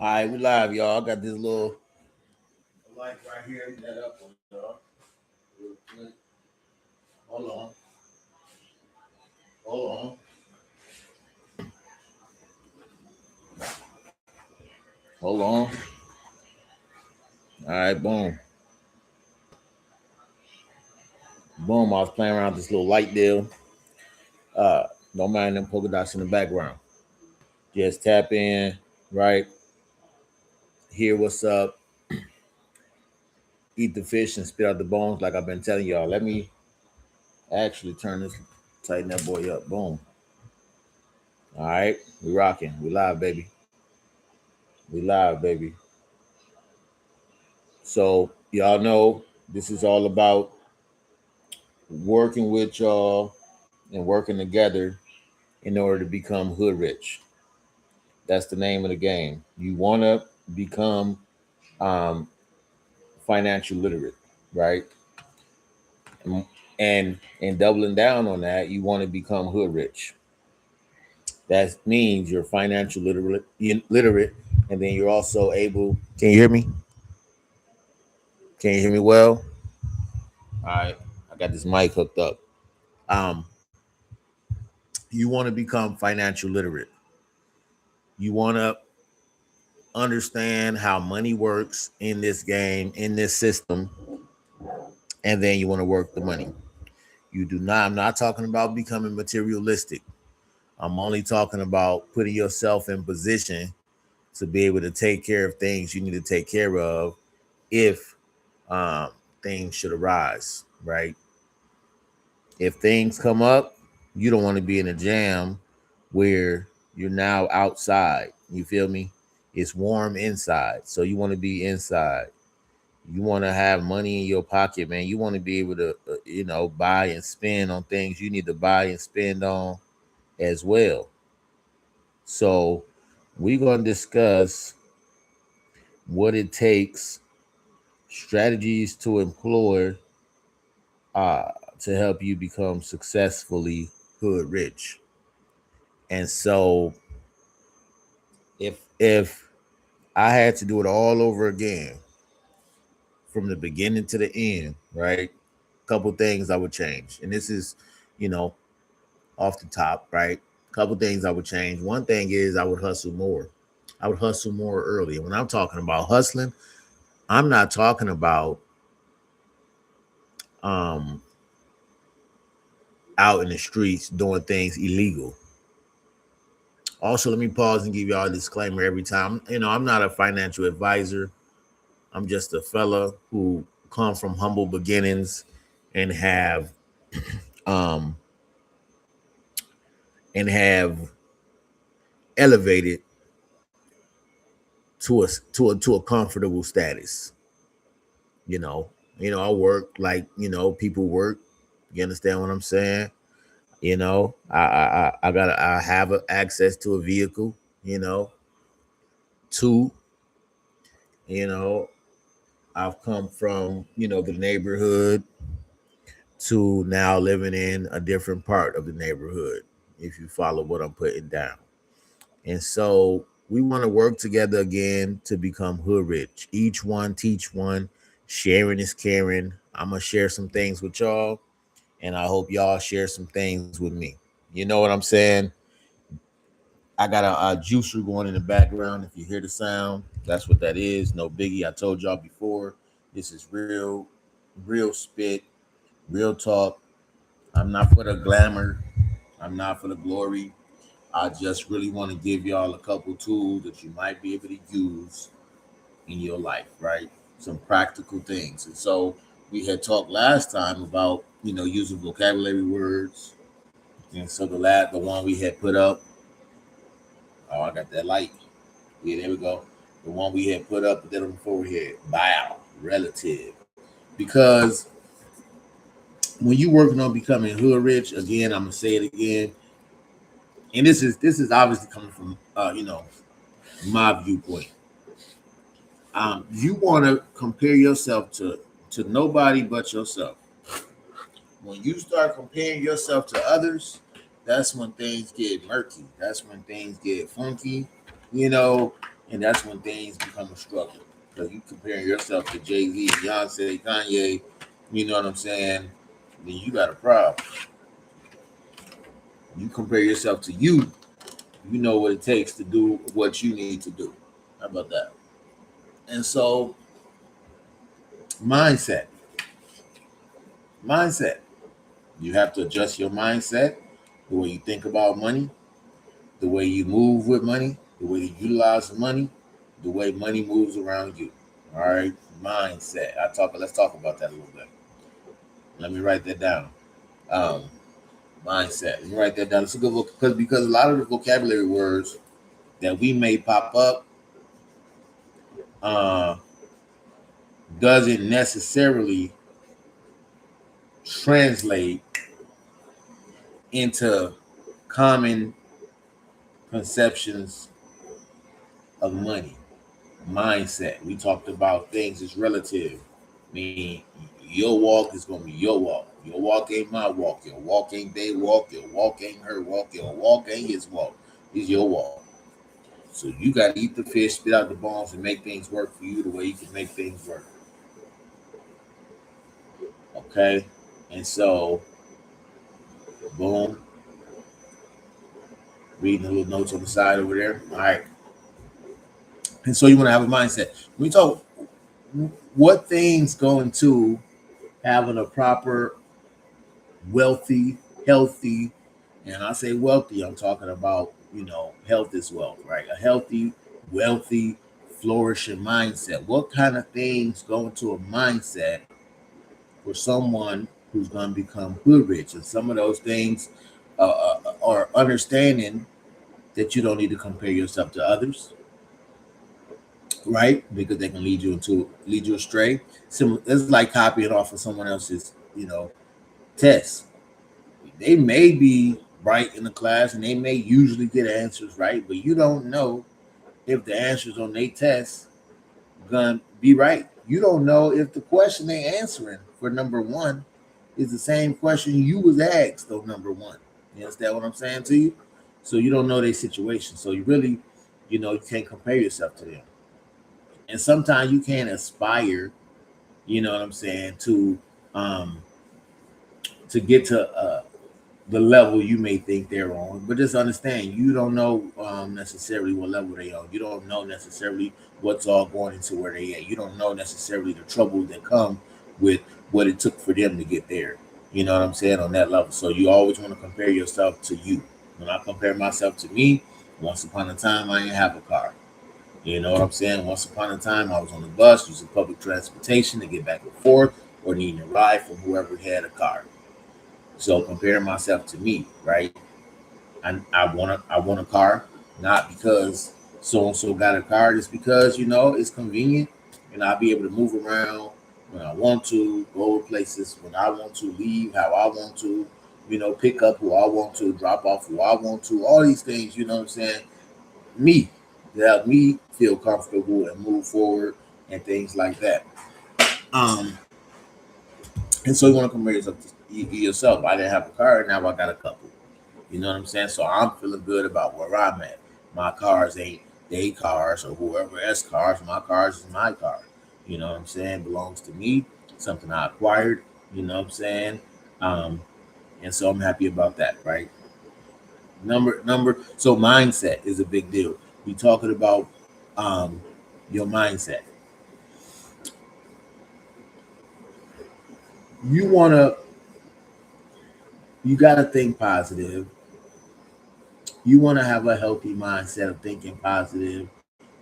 All right, we live, y'all. I got this little light right here. That up on y'all. Real quick. Hold on. Hold on. Hold on. All right, boom. Boom. I was playing around with this little light deal. Uh, don't mind them polka dots in the background. Just tap in, right? Hear what's up. Eat the fish and spit out the bones, like I've been telling y'all. Let me actually turn this, tighten that boy up. Boom. All right, we rocking. We live, baby. We live, baby. So y'all know this is all about working with y'all and working together in order to become hood rich. That's the name of the game. You want to become um, financial literate, right? And doubling down on that, you want to become hood rich. That means you're financial literate, and then you're also able. Can you hear me? Can you hear me well? All right, I got this mic hooked up. Um, you want to become financial literate. You want to understand how money works in this game, in this system, and then you want to work the money. You do not, I'm not talking about becoming materialistic. I'm only talking about putting yourself in position to be able to take care of things you need to take care of if um, things should arise, right? If things come up, you don't want to be in a jam where you're now outside. You feel me? It's warm inside. So you want to be inside. You want to have money in your pocket, man. You want to be able to, buy and spend on things you need to buy and spend on as well. So we're going to discuss what it takes, strategies to employ uh, to help you become successfully hood rich. And so if I had to do it all over again from the beginning to the end, right? Couple things I would change. And this is, you know, off the top, right? Couple things I would change. One thing is I would hustle more. I would hustle more early. And when I'm talking about hustling, I'm not talking about um out in the streets doing things illegal. Also, let me pause and give y'all a disclaimer every time. I'm not a financial advisor. I'm just a fella who come from humble beginnings and um have elevated to a comfortable status. You know, I work like people work. You understand what I'm saying? I have access to a vehicle. Two, you know, I've come from the neighborhood to now living in a different part of the neighborhood. If you follow what I'm putting down, and so we want to work together again to become hood rich. Each one teach one. Sharing is caring. I'm gonna share some things with y'all, and I hope y'all share some things with me. You know what I'm saying? I got a juicer going in the background. If you hear the sound, that's what that is. No biggie. I told y'all before. This is real spit, real talk. I'm not for the glamour. I'm not for the glory. I just really want to give y'all a couple tools that you might be able to use in your life, right? Some practical things. And so we had talked last time about, using vocabulary words. And so the one we had put up, oh, I got that light. Yeah, there we go. The one we had put up, put that on the forehead. Bow, relative. Because when you working on becoming hood rich, again, I'm gonna say it again, and this is obviously coming from my viewpoint. You want to compare yourself to nobody but yourself. When you start comparing yourself to others, that's when things get murky. That's when things get funky. You know, And that's when things become a struggle. Because you comparing yourself to Jay-Z, Beyonce, Kanye, you know what I'm saying? Then you got a problem. You compare yourself to you know what it takes to do what you need to do. How about that? And so, mindset. Mindset. You have to adjust your mindset, the way you think about money, the way you move with money, the way you utilize money, the way money moves around you. All right, mindset. Let's talk about that a little bit. Let me write that down. Um, Mindset. Let me write that down. It's a good book because a lot of the vocabulary words that we may pop up uh, doesn't necessarily translate into common conceptions of money. Mindset. We talked about things is relative. I mean, your walk is gonna be your walk. Your walk ain't my walk. Your walk ain't they walk. Your walk ain't her walk. Your walk ain't his walk. It's your walk. So you gotta eat the fish, spit out the bones, and make things work for you the way you can make things work. Okay? And so, boom, reading the little notes on the side over there. All right. And so you want to have a mindset. We talk what things go into having a proper, wealthy, healthy, and I say wealthy, I'm talking about, health is wealth, right? A healthy, wealthy, flourishing mindset. What kind of things go into a mindset for someone who's going to become hood rich? And some of those things are understanding that you don't need to compare yourself to others, right? Because they can lead you astray. It's like copying off of someone else's, test. They may be bright in the class and they may usually get answers right, but you don't know if the answers on their test gonna be right. You don't know if the question they answering for number one is the same question you was asked on number one. You understand what I'm saying to you? So you don't know their situation. So you really, you can't compare yourself to them. And sometimes you can't aspire, you know what I'm saying, um to get to the level you may think they're on. But just understand, you don't know necessarily what level they on. You don't know necessarily what's all going into where they at. You don't know necessarily the trouble that come with what it took for them to get there. You know what I'm saying, on that level. So you always want to compare yourself to you. When I compare myself to me, once upon a time I didn't have a car. You know what I'm saying? Once upon a time I was on the bus using public transportation to get back and forth, or needing a ride from whoever had a car. So comparing myself to me, right? I want a car, not because so and so got a car, just because it's convenient and I'll be able to move around when I want to, go places when I want to, leave how I want to, pick up who I want to, drop off who I want to, all these things, you know what I'm saying? Me, to help me feel comfortable and move forward and things like that. Um, and so you want to compare yourself to yourself. I didn't have a car, now I got a couple. You know what I'm saying? So I'm feeling good about where I'm at. My cars ain't they cars or whoever else cars. My cars is my car. You know what I'm saying? Belongs to me. Something I acquired. You know what I'm saying? Um, and so I'm happy about that, right? Number. So mindset is a big deal. We talking about um, your mindset. You wanna, you gotta think positive. You wanna have a healthy mindset of thinking positive.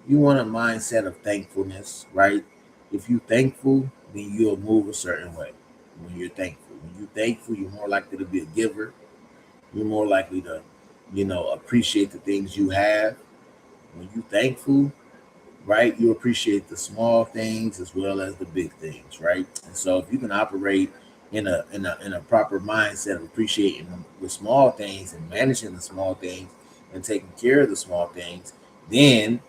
You want a mindset of thankfulness, right? If you're thankful, then you'll move a certain way. When you're thankful, you're more likely to be a giver. You're more likely to, appreciate the things you have. When you're thankful, right, you appreciate the small things as well as the big things, right? And so if you can operate in a proper mindset of appreciating the small things and managing the small things and taking care of the small things, then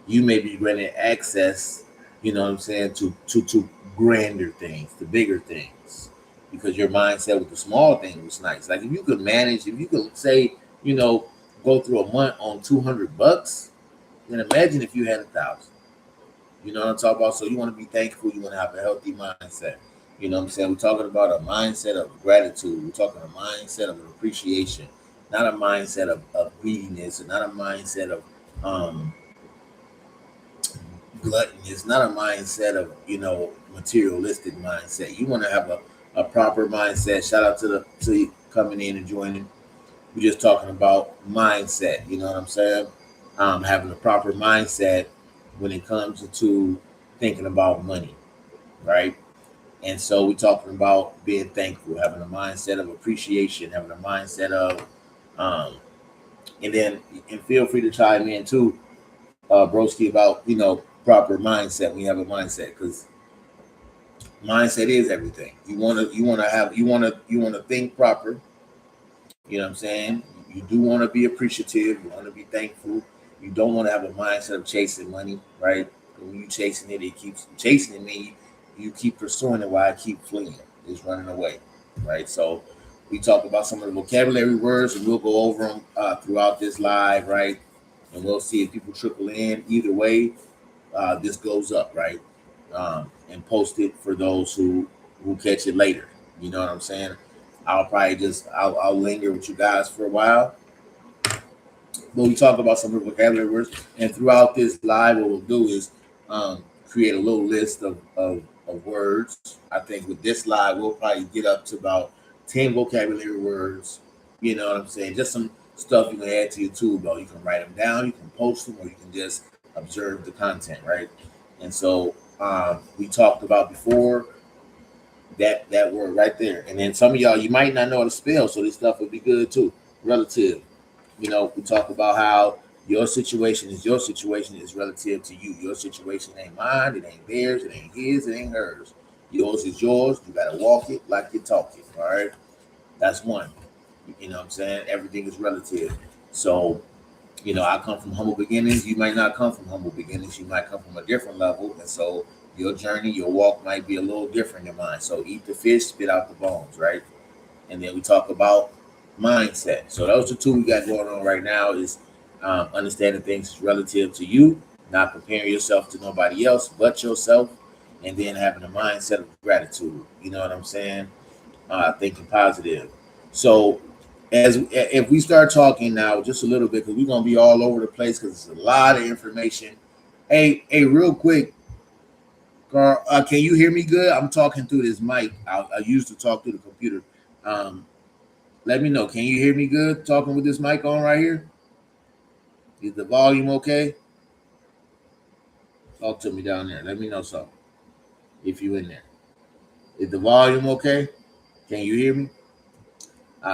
you may be granted access, you know what I'm saying, to grander things, to bigger things. Because your mindset with the small thing was nice. Like if you could manage, if you could say, you know, go through a month on $200, And imagine if you had 1,000. You know what I'm talking about? So you want to be thankful. You want to have a healthy mindset. You know what I'm saying? We're talking about a mindset of gratitude. We're talking a mindset of appreciation, not a mindset of greediness, and not a mindset of um, gluttony. It's not a mindset of, materialistic mindset. You want to have a proper mindset. Shout out to you coming in and joining. We're just talking about mindset. You know what I'm saying? Having a proper mindset when it comes to thinking about money, right? And so we're talking about being thankful, having a mindset of appreciation, having a mindset of, um, and then and feel free to chime in too, Broski, about proper mindset when you have a mindset, because mindset is everything. You want to think proper. You know what I'm saying? You do want to be appreciative. You want to be thankful. You don't want to have a mindset of chasing money, right? When you chasing it, it keeps chasing it. Mean you keep pursuing it while I keep fleeing. It's running away, right? So we talk about some of the vocabulary words, and we'll go over them throughout this live, right? And we'll see if people trickle in. Either way, this goes up, right? And post it for those who catch it later. You know what I'm saying? I'll linger with you guys for a while. But we talk about some of the vocabulary words, and throughout this live, what we'll do is create a little list of words. I think with this live, we'll probably get up to about 10 vocabulary words. You know what I'm saying? Just some stuff you can add to your tool belt. You can write them down, you can post them, or you can just observe the content, right? And so we talked about before that word right there. And then some of y'all, you might not know how to spell, so this stuff would be good too. Relative. We talk about how your situation is relative to you. Your situation ain't mine, it ain't theirs, it ain't his, it ain't hers. Yours is yours. You gotta walk it like you talk it. All right. That's one. You know what I'm saying? Everything is relative. So, I come from humble beginnings. You might not come from humble beginnings. You might come from a different level. And so your journey, your walk might be a little different than mine. So eat the fish, spit out the bones, right? And then we talk about mindset. So those are two we got going on right now is understanding things is relative to you, not comparing yourself to nobody else but yourself, and then having a mindset of gratitude. You know what I'm saying? Thinking positive. So as if we start talking now just a little bit, because we're gonna be all over the place because it's a lot of information. Hey, real quick, Carl, can you hear me good? I'm talking through this mic. I used to talk through the computer. Um, Let me know. Can you hear me good talking with this mic on right here? Is the volume okay? Talk to me down there. Let me know something if you in there. Is the volume okay? Can you hear me?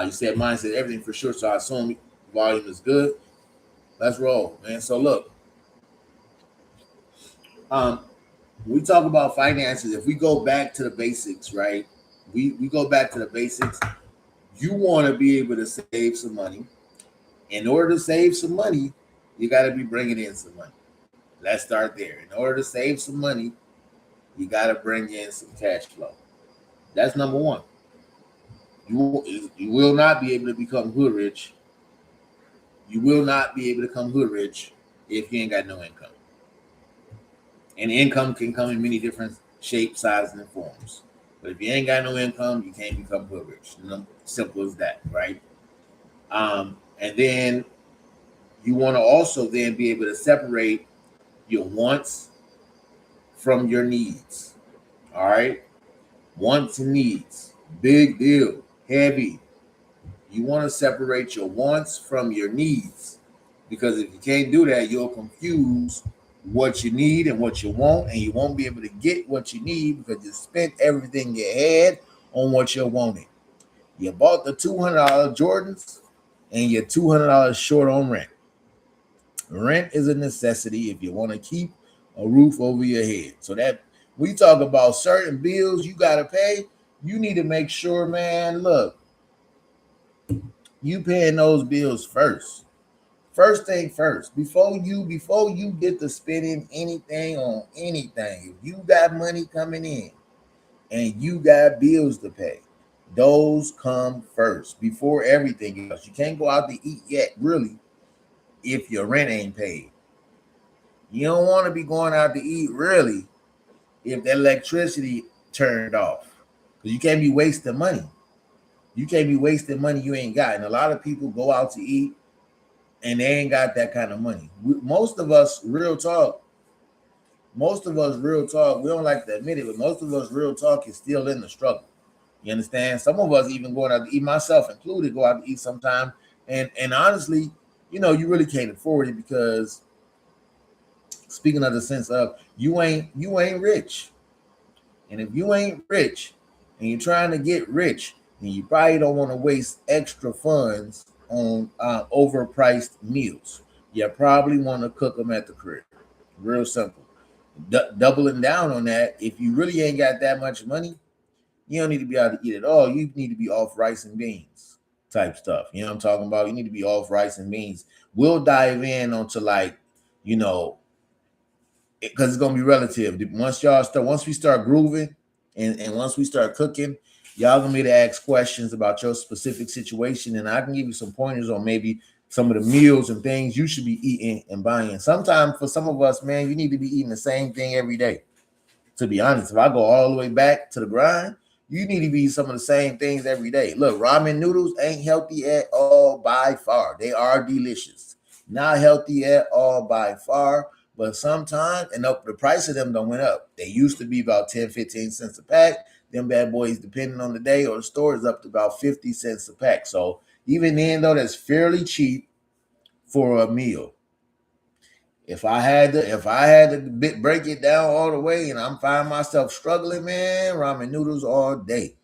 You said mine said everything for sure, so I assume volume is good. Let's roll, man. So look, um, we talk about finances. If we go back to the basics, right? We go back to the basics. You want to be able to save some money. In order to save some money, you got to be bringing in some money. Let's start there. In order to save some money, you got to bring in some cash flow. That's number one. You will not be able to become hood rich. You will not be able to become hood rich if you ain't got no income. And income can come in many different shapes, sizes, and forms. But if you ain't got no income, you can't become hood rich. Simple as that, right? And then you want to also then be able to separate your wants from your needs. All right. Wants and needs. Big deal. Heavy. You want to separate your wants from your needs. Because if you can't do that, you'll confuse what you need and what you want, and you won't be able to get what you need because you spent everything you had on what you wanted. You bought the $200 Jordans and you're $200 short on rent. Rent is a necessity if you want to keep a roof over your head. So that we talk about certain bills you got to pay, you need to make sure, man, look, you paying those bills first. First thing first, before you get to spending anything on anything, if you got money coming in and you got bills to pay, those come first before everything else. You can't go out to eat yet, really, if your rent ain't paid. You don't want to be going out to eat really if the electricity turned off. Because you can't be wasting money. You can't be wasting money you ain't got. And a lot of people go out to eat and they ain't got that kind of money. Most of us, real talk, we don't like to admit it, but most of us, real talk, is still in the struggle. You understand? Some of us even going out to eat, myself included, go out to eat sometime. And honestly, you really can't afford it because speaking of the sense of you ain't rich. And if you ain't rich and you're trying to get rich, then you probably don't want to waste extra funds on overpriced meals. You probably want to cook them at the crib. Real simple. Doubling down on that, if you really ain't got that much money, you don't need to be able to eat at all. You need to be off rice and beans type stuff. You know what I'm talking about? You need to be off rice and beans. We'll dive in onto you know, because it's gonna be relative. Once we start grooving, and once we start cooking, y'all gonna be to ask questions about your specific situation, and I can give you some pointers on maybe some of the meals and things you should be eating and buying. Sometimes for some of us, man, you need to be eating the same thing every day. To be honest, if I go all the way back to the grind, you need to be some of the same things every day. Look, ramen noodles ain't healthy at all by far. They are delicious. Not healthy at all by far, but sometimes, and the price of them don't went up. They used to be about 10, 15 cents a pack. Them bad boys, depending on the day or the store, is up to about 50 cents a pack. So even then, though, that's fairly cheap for a meal. If I had to break it down all the way, and I'm finding myself struggling, man, ramen noodles all day,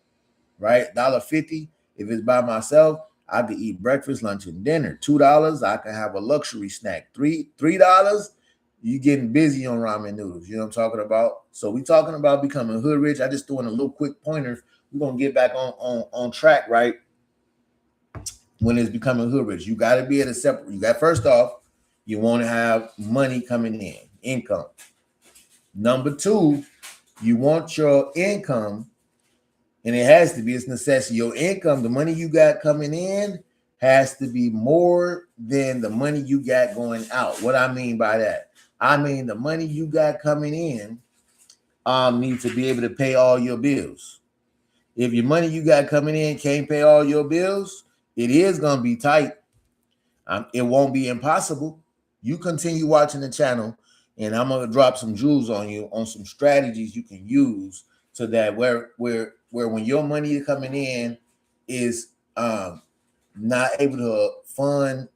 right? $1.50. If it's by myself, I could eat breakfast, lunch, and dinner. $2, I can have a luxury snack. $3, you getting busy on ramen noodles. You know what I'm talking about? So we talking about becoming hood rich. I just throwing a little quick pointer. We're gonna get back on track, right? When it's becoming hood rich, you got to be able to separate. You got first off, you want to have money coming in, income. Number two, you want your income, and it has to be, it's necessity. Your income, the money you got coming in, has to be more than the money you got going out. What I mean by that, I mean the money you got coming in needs to be able to pay all your bills. If your money you got coming in can't pay all your bills, it is gonna be tight. It won't be impossible. You continue watching the channel, and I'm gonna drop some jewels on you on some strategies you can use so that where when your money is coming in is not able to fund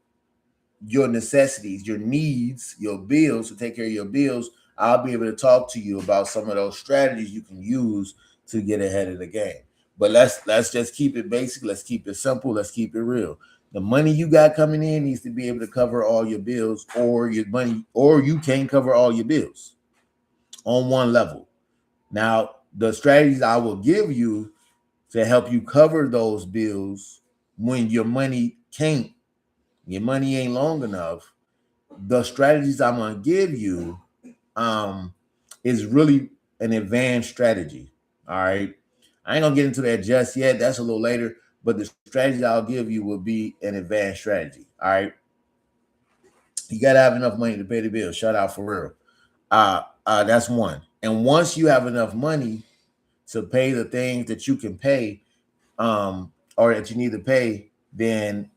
your necessities, your needs, your bills, to take care of your bills, I'll be able to talk to you about some of those strategies you can use to get ahead of the game. But let's just keep it basic. Let's keep it simple. Let's keep it real. The money you got coming in needs to be able to cover all your bills, or your money, or you can't cover all your bills on one level. Now, the strategies I will give you to help you cover those bills when your money ain't long enough, the strategies I'm gonna give you is really an advanced strategy. All right. I ain't gonna get into that just yet. That's a little later. But the strategy I'll give you will be an advanced strategy. All right. You gotta have enough money to pay the bill. Shout out for real. That's one. And once you have enough money to pay the things that you can pay, or that you need to pay, then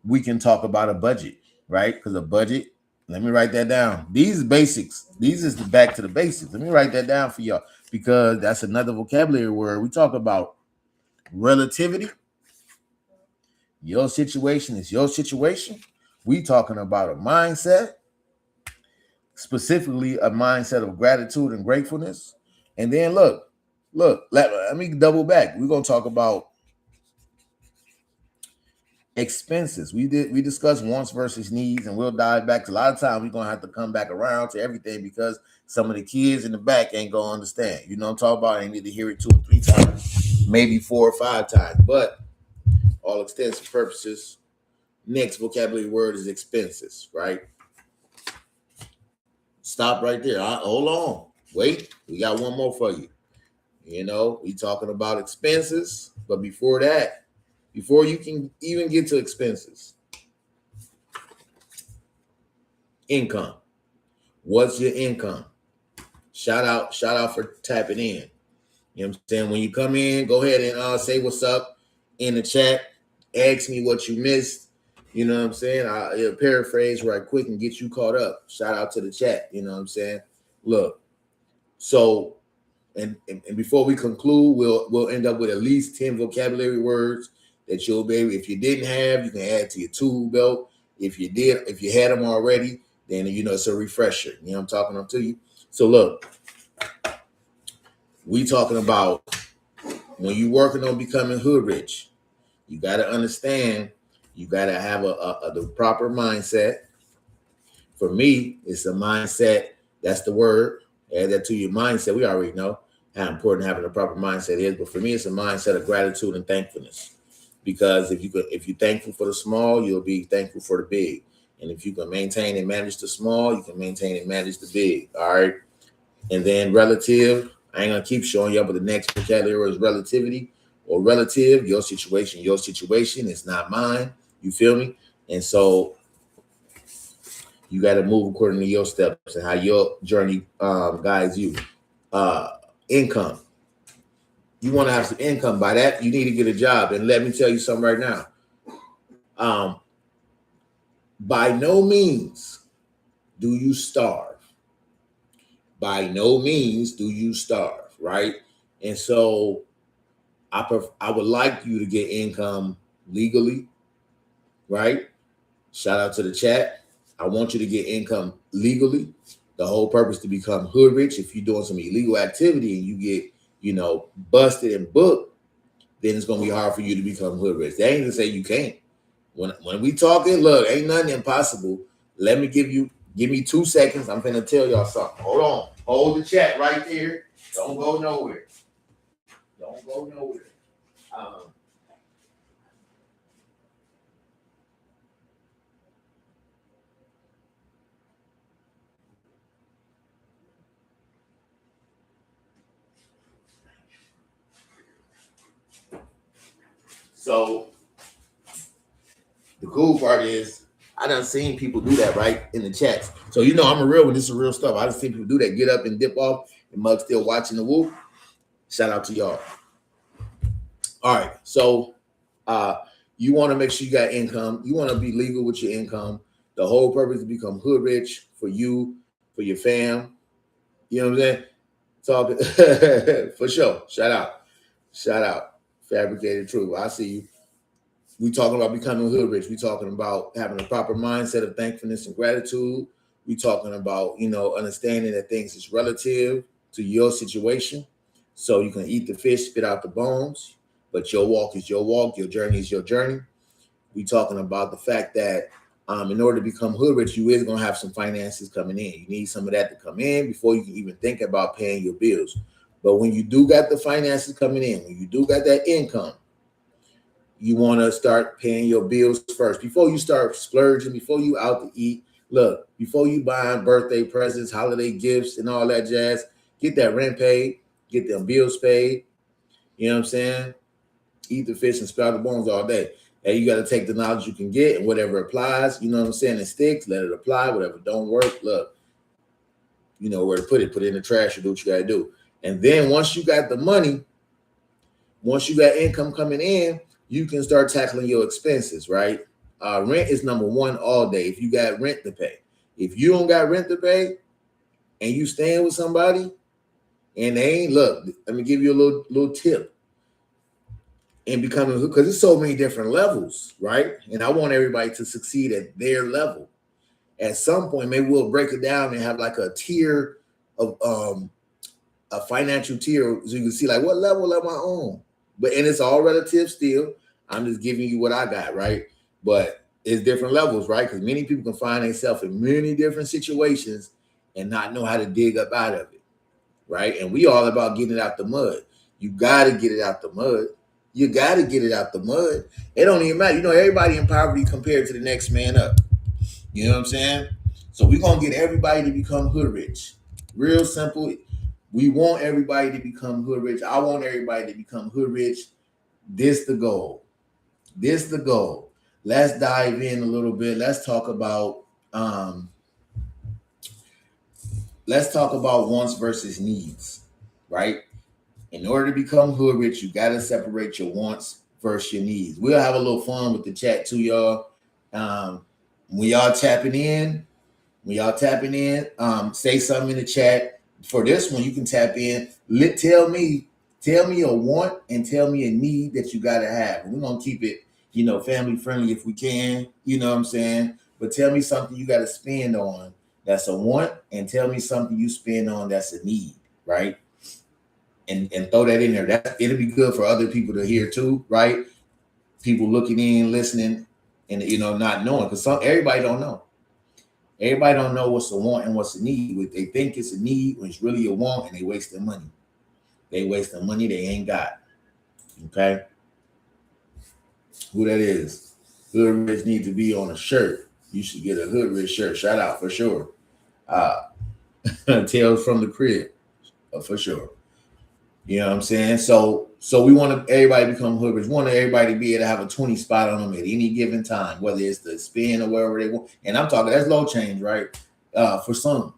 we can talk about a budget, right? Because a budget, let me write that down. These basics, these is the back to the basics. Let me write that down for y'all because that's another vocabulary word. We talk about relativity. Your situation is your situation. We talking about a mindset, specifically a mindset of gratitude and gratefulness. And then let me double back. We're gonna talk about expenses. We discussed wants versus needs, and we'll dive back. A lot of times we're gonna have to come back around to everything because some of the kids in the back ain't gonna understand. You know what I'm talking about? They need to hear it 2 or 3 times, maybe 4 or 5 times. But all extensive purposes, next vocabulary word is expenses, right? Stop right there. Hold on. Wait, we got one more for you. We talking about expenses, but before that, before you can even get to expenses, income. What's your income? Shout out for tapping in. You know what I'm saying? When you come in, go ahead and say what's up in the chat. Ask me what you missed. You know what I'm saying? I'll paraphrase right quick and get you caught up. Shout out to the chat. You know what I'm saying? Look, so and before we conclude, we'll end up with at least 10 vocabulary words that you'll be able, if you didn't have, you can add to your tool belt. If you did, if you had them already, then you know it's a refresher. You know I'm talking to you. So look, we talking about when you working on becoming hood rich, you got to understand, you got to have the proper mindset. For me, it's a mindset. That's the word. Add that to your mindset. We already know how important having a proper mindset is, but for me, it's a mindset of gratitude and thankfulness. Because if you're thankful for the small, you'll be thankful for the big. And if you can maintain and manage the small, you can maintain and manage the big. All right. And then relative, I ain't gonna keep showing you, but the next vocabulary is relativity or relative. Your situation is not mine. You feel me? And so you got to move according to your steps and how your journey guides you. Income. You want to have some income. By that, you need to get a job. And let me tell you something right now. By no means do you starve. By no means do you starve, right? And so I would like you to get income legally, right? Shout out to the chat. I want you to get income legally. The whole purpose to become hood rich. If you're doing some illegal activity and you get, busted and booked, then it's gonna be hard for you to become hood rich. They ain't gonna say you can't. When we talking, look, ain't nothing impossible. Let me give me 2 seconds. I'm finna tell y'all something. Hold on. Hold the chat right there. Don't go nowhere. Don't go nowhere. So the cool part is I done seen people do that right in the chats. So I'm a real one. This is real stuff. I done seen people do that, get up and dip off, and Mug still watching the whoop. Shout out to y'all. All right. So you want to make sure you got income. You want to be legal with your income. The whole purpose is to become hood rich for you, for your fam. You know what I'm saying? Talking for sure. Shout out. Fabricated truth. I see you. We talking about becoming hood rich. We talking about having a proper mindset of thankfulness and gratitude. We talking about, understanding that things is relative to your situation. So you can eat the fish, spit out the bones, but your walk is your walk. Your journey is your journey. We talking about the fact that in order to become hood rich, you is going to have some finances coming in. You need some of that to come in before you can even think about paying your bills. But when you do got the finances coming in, when you do got that income, you want to start paying your bills first before you start splurging, before you out to eat. Look, before you buying birthday presents, holiday gifts, and all that jazz, get that rent paid, get them bills paid. You know what I'm saying? Eat the fish and spout the bones all day. And you got to take the knowledge you can get and whatever applies, you know what I'm saying, it sticks, let it apply. Whatever don't work, look, you know where to put it in the trash or do what you got to do. And then once you got the money, once you got income coming in, you can start tackling your expenses, right? Rent is number one all day. If you got rent to pay, if you don't got rent to pay, and you staying with somebody, and they ain't look. Let me give you a little tip. In becoming, because there's so many different levels, right? And I want everybody to succeed at their level. At some point, maybe we'll break it down and have like a tier of a financial tier, so you can see like what level am I on. And it's all relative still. I'm just giving you what I got, right? But it's different levels, right? Because many people can find themselves in many different situations and not know how to dig up out of it, right? And we all about getting it out the mud. You got to get it out the mud. You got to get it out the mud. It don't even matter. Everybody in poverty compared to the next man up. You know what I'm saying? So we're going to get everybody to become hood rich. Real simple. We want everybody to become hood rich. I want everybody to become hood rich. This the goal. Let's dive in a little bit. Let's talk about let's talk about wants versus needs, right? In order to become hood rich, you got to separate your wants versus your needs. We'll have a little fun with the chat too, y'all. Um, when y'all tapping in, say something in the chat. For this one, you can tap in. Tell me a want and tell me a need that you gotta have. We're gonna keep it, family friendly if we can. You know what I'm saying? But tell me something you gotta spend on that's a want, and tell me something you spend on that's a need, right? And throw that in there. It'll be good for other people to hear too, right? People looking in, listening, and not knowing, because everybody don't know. Everybody don't know what's a want and what's a need. They think it's a need when it's really a want, and they waste their money. They waste the money they ain't got. Okay? Who that is? Hood Rich need to be on a shirt. You should get a Hood Rich shirt. Shout out for sure. Tales from the crib, for sure. You know what I'm saying? So we want everybody become hood rich. We want everybody to be able to have a 20 spot on them at any given time, whether it's the spin or wherever they want. And I'm talking, that's low change, right? For some,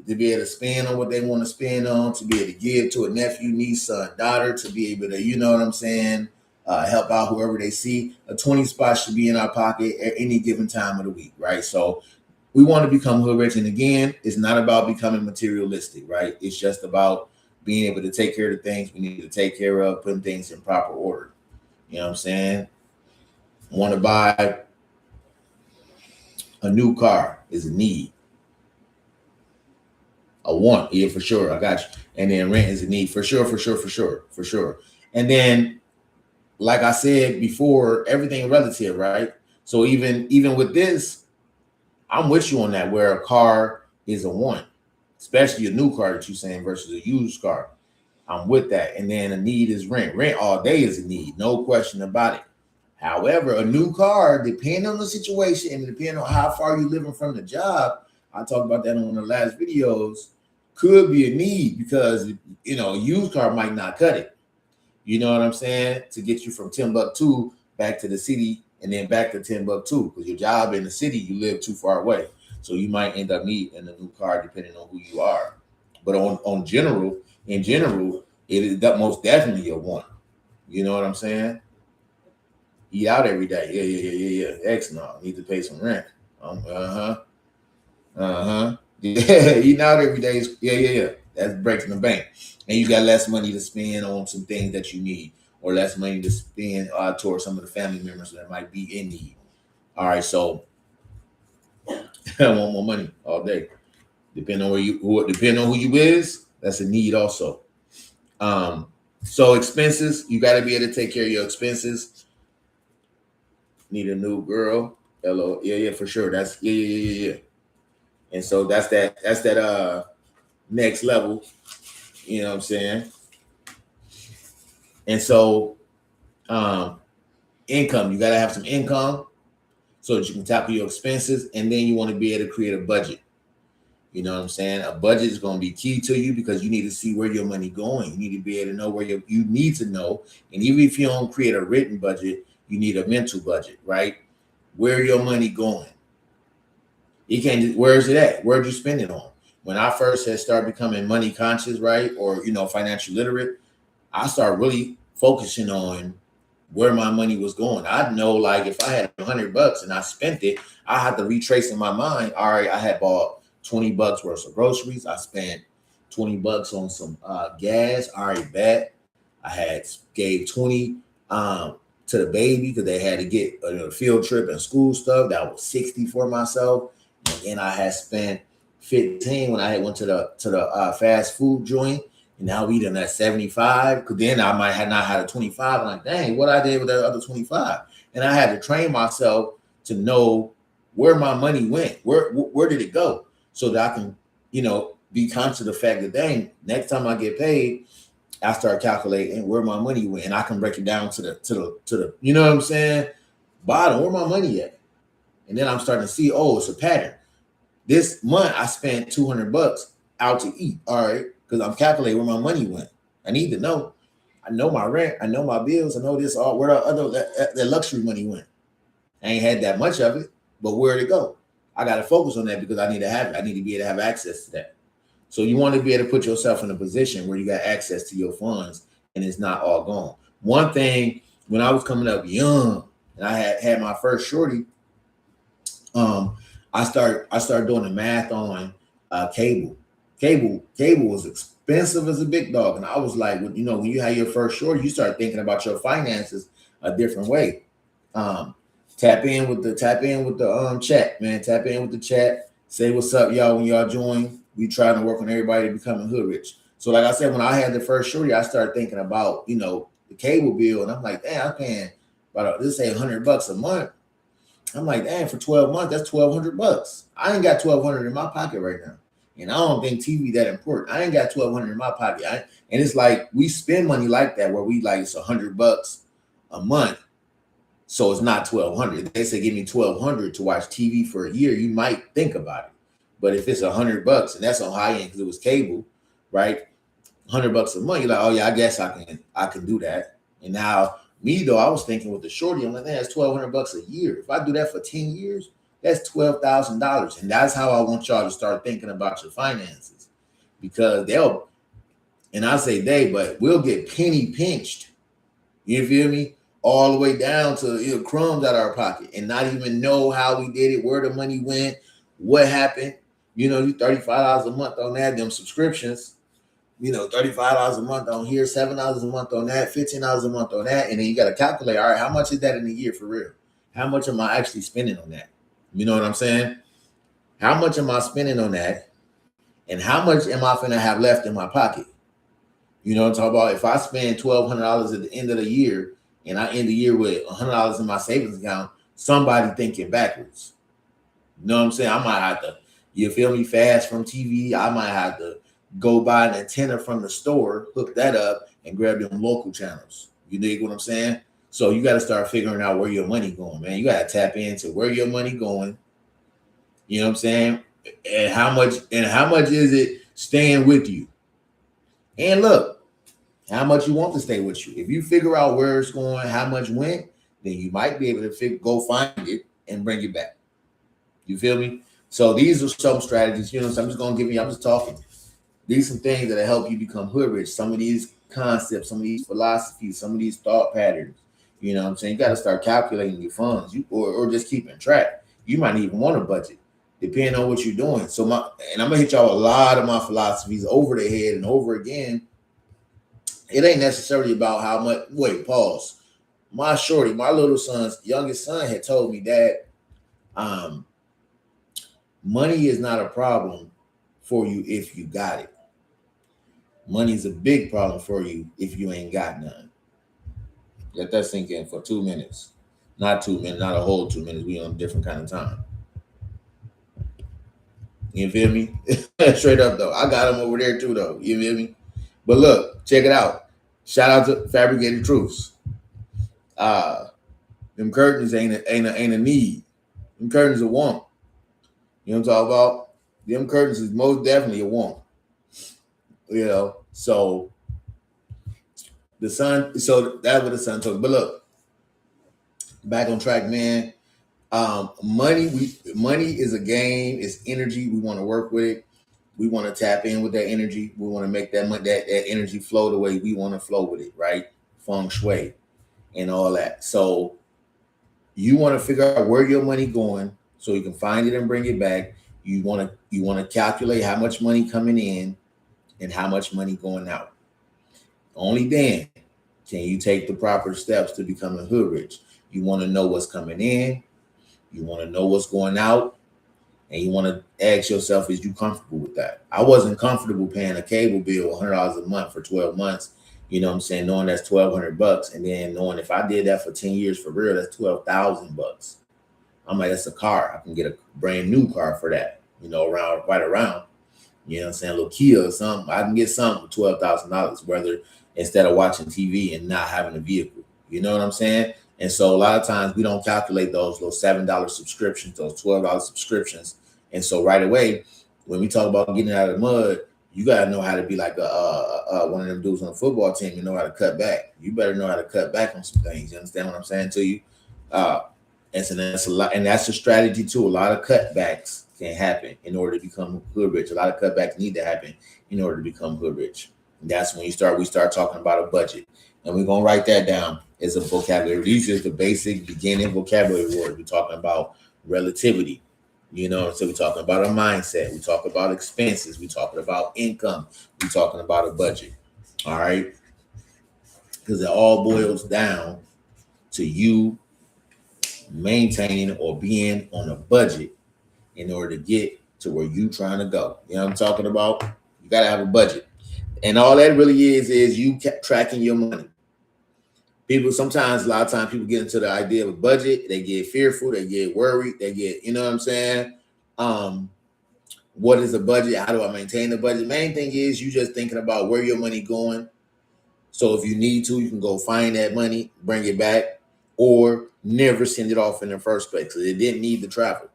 to be able to spend on what they want to spend on, to be able to give to a nephew, niece, son, daughter, to be able to, you know what I'm saying, help out whoever they see. A 20 spot should be in our pocket at any given time of the week, right? So we want to become hood rich. And again, it's not about becoming materialistic, right? It's just about being able to take care of the things we need to take care of, putting things in proper order. You know what I'm saying? Want to buy a new car is a need. A want, yeah, for sure. I got you. And then rent is a need, for sure. And then, like I said before, everything relative, right? So even with this, I'm with you on that, where a car is a want, especially a new car that you're saying versus a used car. I'm with that. And then a need is rent. Rent all day is a need, no question about it. However, a new car, depending on the situation and depending on how far you're living from the job, I talked about that on one of the last videos, could be a need, because a used car might not cut it. You know what I'm saying? To get you from Timbuktu back to the city and then back to Timbuktu, because your job in the city, you live too far away. So you might end up needing a new car depending on who you are. But in general, it is most definitely a want. You know what I'm saying? Eat out every day. Yeah. Excellent. Need to pay some rent. Yeah, eating out every day is yeah. That's breaking the bank. And you got less money to spend on some things that you need, or less money to spend towards some of the family members that might be in need. All right, so I want more money all day. Depending on who you is, that's a need also. So expenses, you got to be able to take care of your expenses. Need a new girl. Hello, yeah, for sure. That's yeah. And so that's that next level. You know what I'm saying? And so income, you got to have some income so that you can tackle your expenses, and then you want to be able to create a budget. You know what I'm saying? A budget is going to be key to you, because you need to see where your money going. You need to be able to know where you need to know. And even if you don't create a written budget, you need a mental budget, right? Where your money going? You can't just, where is it at? Where'd you spend it on? When I first had started becoming money conscious, right? Or, financial literate, I started really focusing on where my money was going. I'd know, like, if I had $100 and I spent it, I had to retrace in my mind. All right, I had bought $20 worth of groceries. I spent $20 on some gas. I already bet. I had gave 20 to the baby because they had to get a field trip and school stuff. That was 60 for myself. And then I had spent 15 when I went to the fast food joint. And now we done at 75. Because then I might have not had a 25. I'm like, dang, what I did with that other 25? And I had to train myself to know where my money went. Where did it go? So that I can, be conscious of the fact that, dang, next time I get paid, I start calculating where my money went, and I can break it down to the you know what I'm saying, bottom, where my money at. And then I'm starting to see, oh, it's a pattern. This month I spent $200 out to eat. All right, because I'm calculating where my money went. I need to know. I know my rent. I know my bills. I know this where the luxury money went. I ain't had that much of it, but where'd it go? I got to focus on that because I need to have it. I need to be able to have access to that. So you want to be able to put yourself in a position where you got access to your funds and it's not all gone. One thing, when I was coming up young and I had my first shorty, I started doing the math on cable. Cable was expensive as a big dog, and I was like, when you have your first shorty, you start thinking about your finances a different way. Um, tap in with the chat, man. Tap in with the chat. Say what's up, y'all. When y'all join, we trying to work on everybody becoming hood rich. So, like I said, when I had the first shorty, I started thinking about the cable bill, and I'm like, damn, I'm paying about this say $100 a month. I'm like, damn, for 12 months, that's $1,200. I ain't got 1,200 in my pocket right now. And I don't think TV that important. I ain't got 1,200 in my pocket. And it's like we spend money like that where we like it's $100 a month. So it's not 1,200. They say give me 1,200 to watch TV for a year. You might think about it. But if it's $100 and that's on high end because it was cable, right? $100 a month, you're like, oh yeah, I guess I can do that. And now me though, I was thinking with the shorty, I'm like, man, that's $1,200 a year. If I do that for 10 years, that's $12,000. And that's how I want y'all to start thinking about your finances. Because and I say but we'll get penny pinched. You feel me? All the way down to crumbs out of our pocket and not even know how we did it, where the money went, what happened. You $35 a month on that, them subscriptions. $35 a month on here, $7 a month on that, $15 a month on that. And then you got to calculate, all right, how much is that in a year for real? How much am I actually spending on that? You know what I'm saying? How much am I spending on that? And how much am I going to have left in my pocket? You know what I'm talking about? If I spend $1,200 at the end of the year and I end the year with $100 in my savings account, somebody thinking backwards. You know what I'm saying? I might have to, you feel me, fast from TV. I might have to go buy an antenna from the store, hook that up, and grab them local channels. You dig what I'm saying? So you got to start figuring out where your money going, man. You got to tap into where your money going. You know what I'm saying? And how much is it staying with you? And look, how much you want to stay with you. If you figure out where it's going, how much went, then you might be able to go find it and bring it back. You feel me? So these are some strategies. So I'm just going to I'm just talking. These are some things that help you become hood rich. Some of these concepts, some of these philosophies, some of these thought patterns. You know what I'm saying? You got to start calculating your funds or just keeping track. You might even want a budget, depending on what you're doing. So I'm going to hit y'all a lot of my philosophies over the head and over again. It ain't necessarily about how much. Wait, pause. My shorty, my little son's youngest son had told me that money is not a problem for you if you got it. Money's a big problem for you if you ain't got none. Let that sink in for 2 minutes. Not 2 minutes, not a whole 2 minutes. We on a different kind of time. You feel me? Straight up though. I got him over there too though. You feel me? But look, check it out. Shout out to Fabricated Truths. Them curtains ain't a need. Them curtains a want. You know what I'm talking about? Them curtains is most definitely a want. So the son, so that's what the son told me. But look, back on track, man. Money is a game, it's energy. We want to work with it. We want to tap in with that energy. We want to make that energy flow the way we want to flow with it, right? Feng shui and all that. So you want to figure out where your money going so you can find it and bring it back. You want to calculate how much money coming in and how much money going out. Only then can you take the proper steps to becoming hood rich. You want to know what's coming in, you want to know what's going out, and you want to ask yourself, is you comfortable with that? I wasn't comfortable paying a cable bill $100 a month for 12 months. You know what I'm saying? Knowing that's $1,200, and then knowing if I did that for 10 years for real, that's $12,000. I'm like, that's a car. I can get a brand new car for that. Right around. You know what I'm saying? A little Kia or something. I can get something for $12,000, whether instead of watching TV and not having a vehicle. You know what I'm saying? And so a lot of times we don't calculate those $7 subscriptions, those $12 subscriptions. And so right away, when we talk about getting out of the mud, you got to know how to be like one of them dudes on the football team and know how to cut back. You better know how to cut back on some things. You understand what I'm saying to you? And that's a lot, and that's a strategy too. A lot of cutbacks can happen in order to become hood rich. A lot of cutbacks need to happen in order to become hood rich. And that's when we start talking about a budget. And we're gonna write that down as a vocabulary. These are the basic beginning vocabulary words. We're talking about relativity. So we're talking about a mindset. We talk about expenses. We're talking about income. We're talking about a budget. All right. Because it all boils down to you maintaining or being on a budget in order to get to where you trying to go. You know what I'm talking about? You got to have a budget. And all that really is you tracking your money. Sometimes, a lot of times people get into the idea of a budget. They get fearful. They get worried. They get, you know what I'm saying? What is a budget? How do I maintain the budget? Main thing is you just thinking about where your money going. So if you need to, you can go find that money, bring it back, or never send it off in the first place because it didn't need to travel.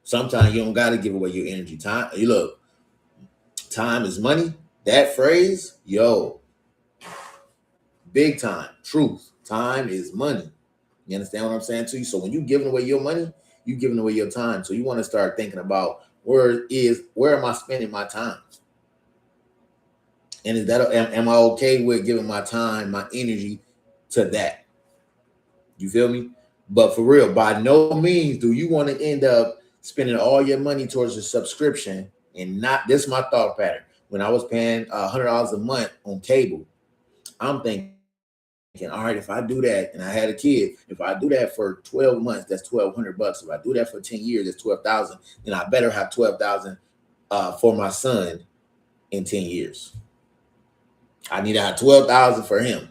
Sometimes you don't got to give away your energy. Time, you look, time is money. That phrase, big time, truth. Time is money. You understand what I'm saying to you? So when you're giving away your money, you're giving away your time. So you want to start thinking about where am I spending my time? And am I okay with giving my time, my energy to that? You feel me? But for real, by no means do you want to end up spending all your money towards a subscription and not. This is my thought pattern. When I was paying $100 a month on cable, I'm thinking, all right, if I do that, and I had a kid, if I do that for 12 months, that's $1,200. If I do that for 10 years, that's 12,000. Then I better have 12,000 for my son in 10 years. I need to have 12,000 for him.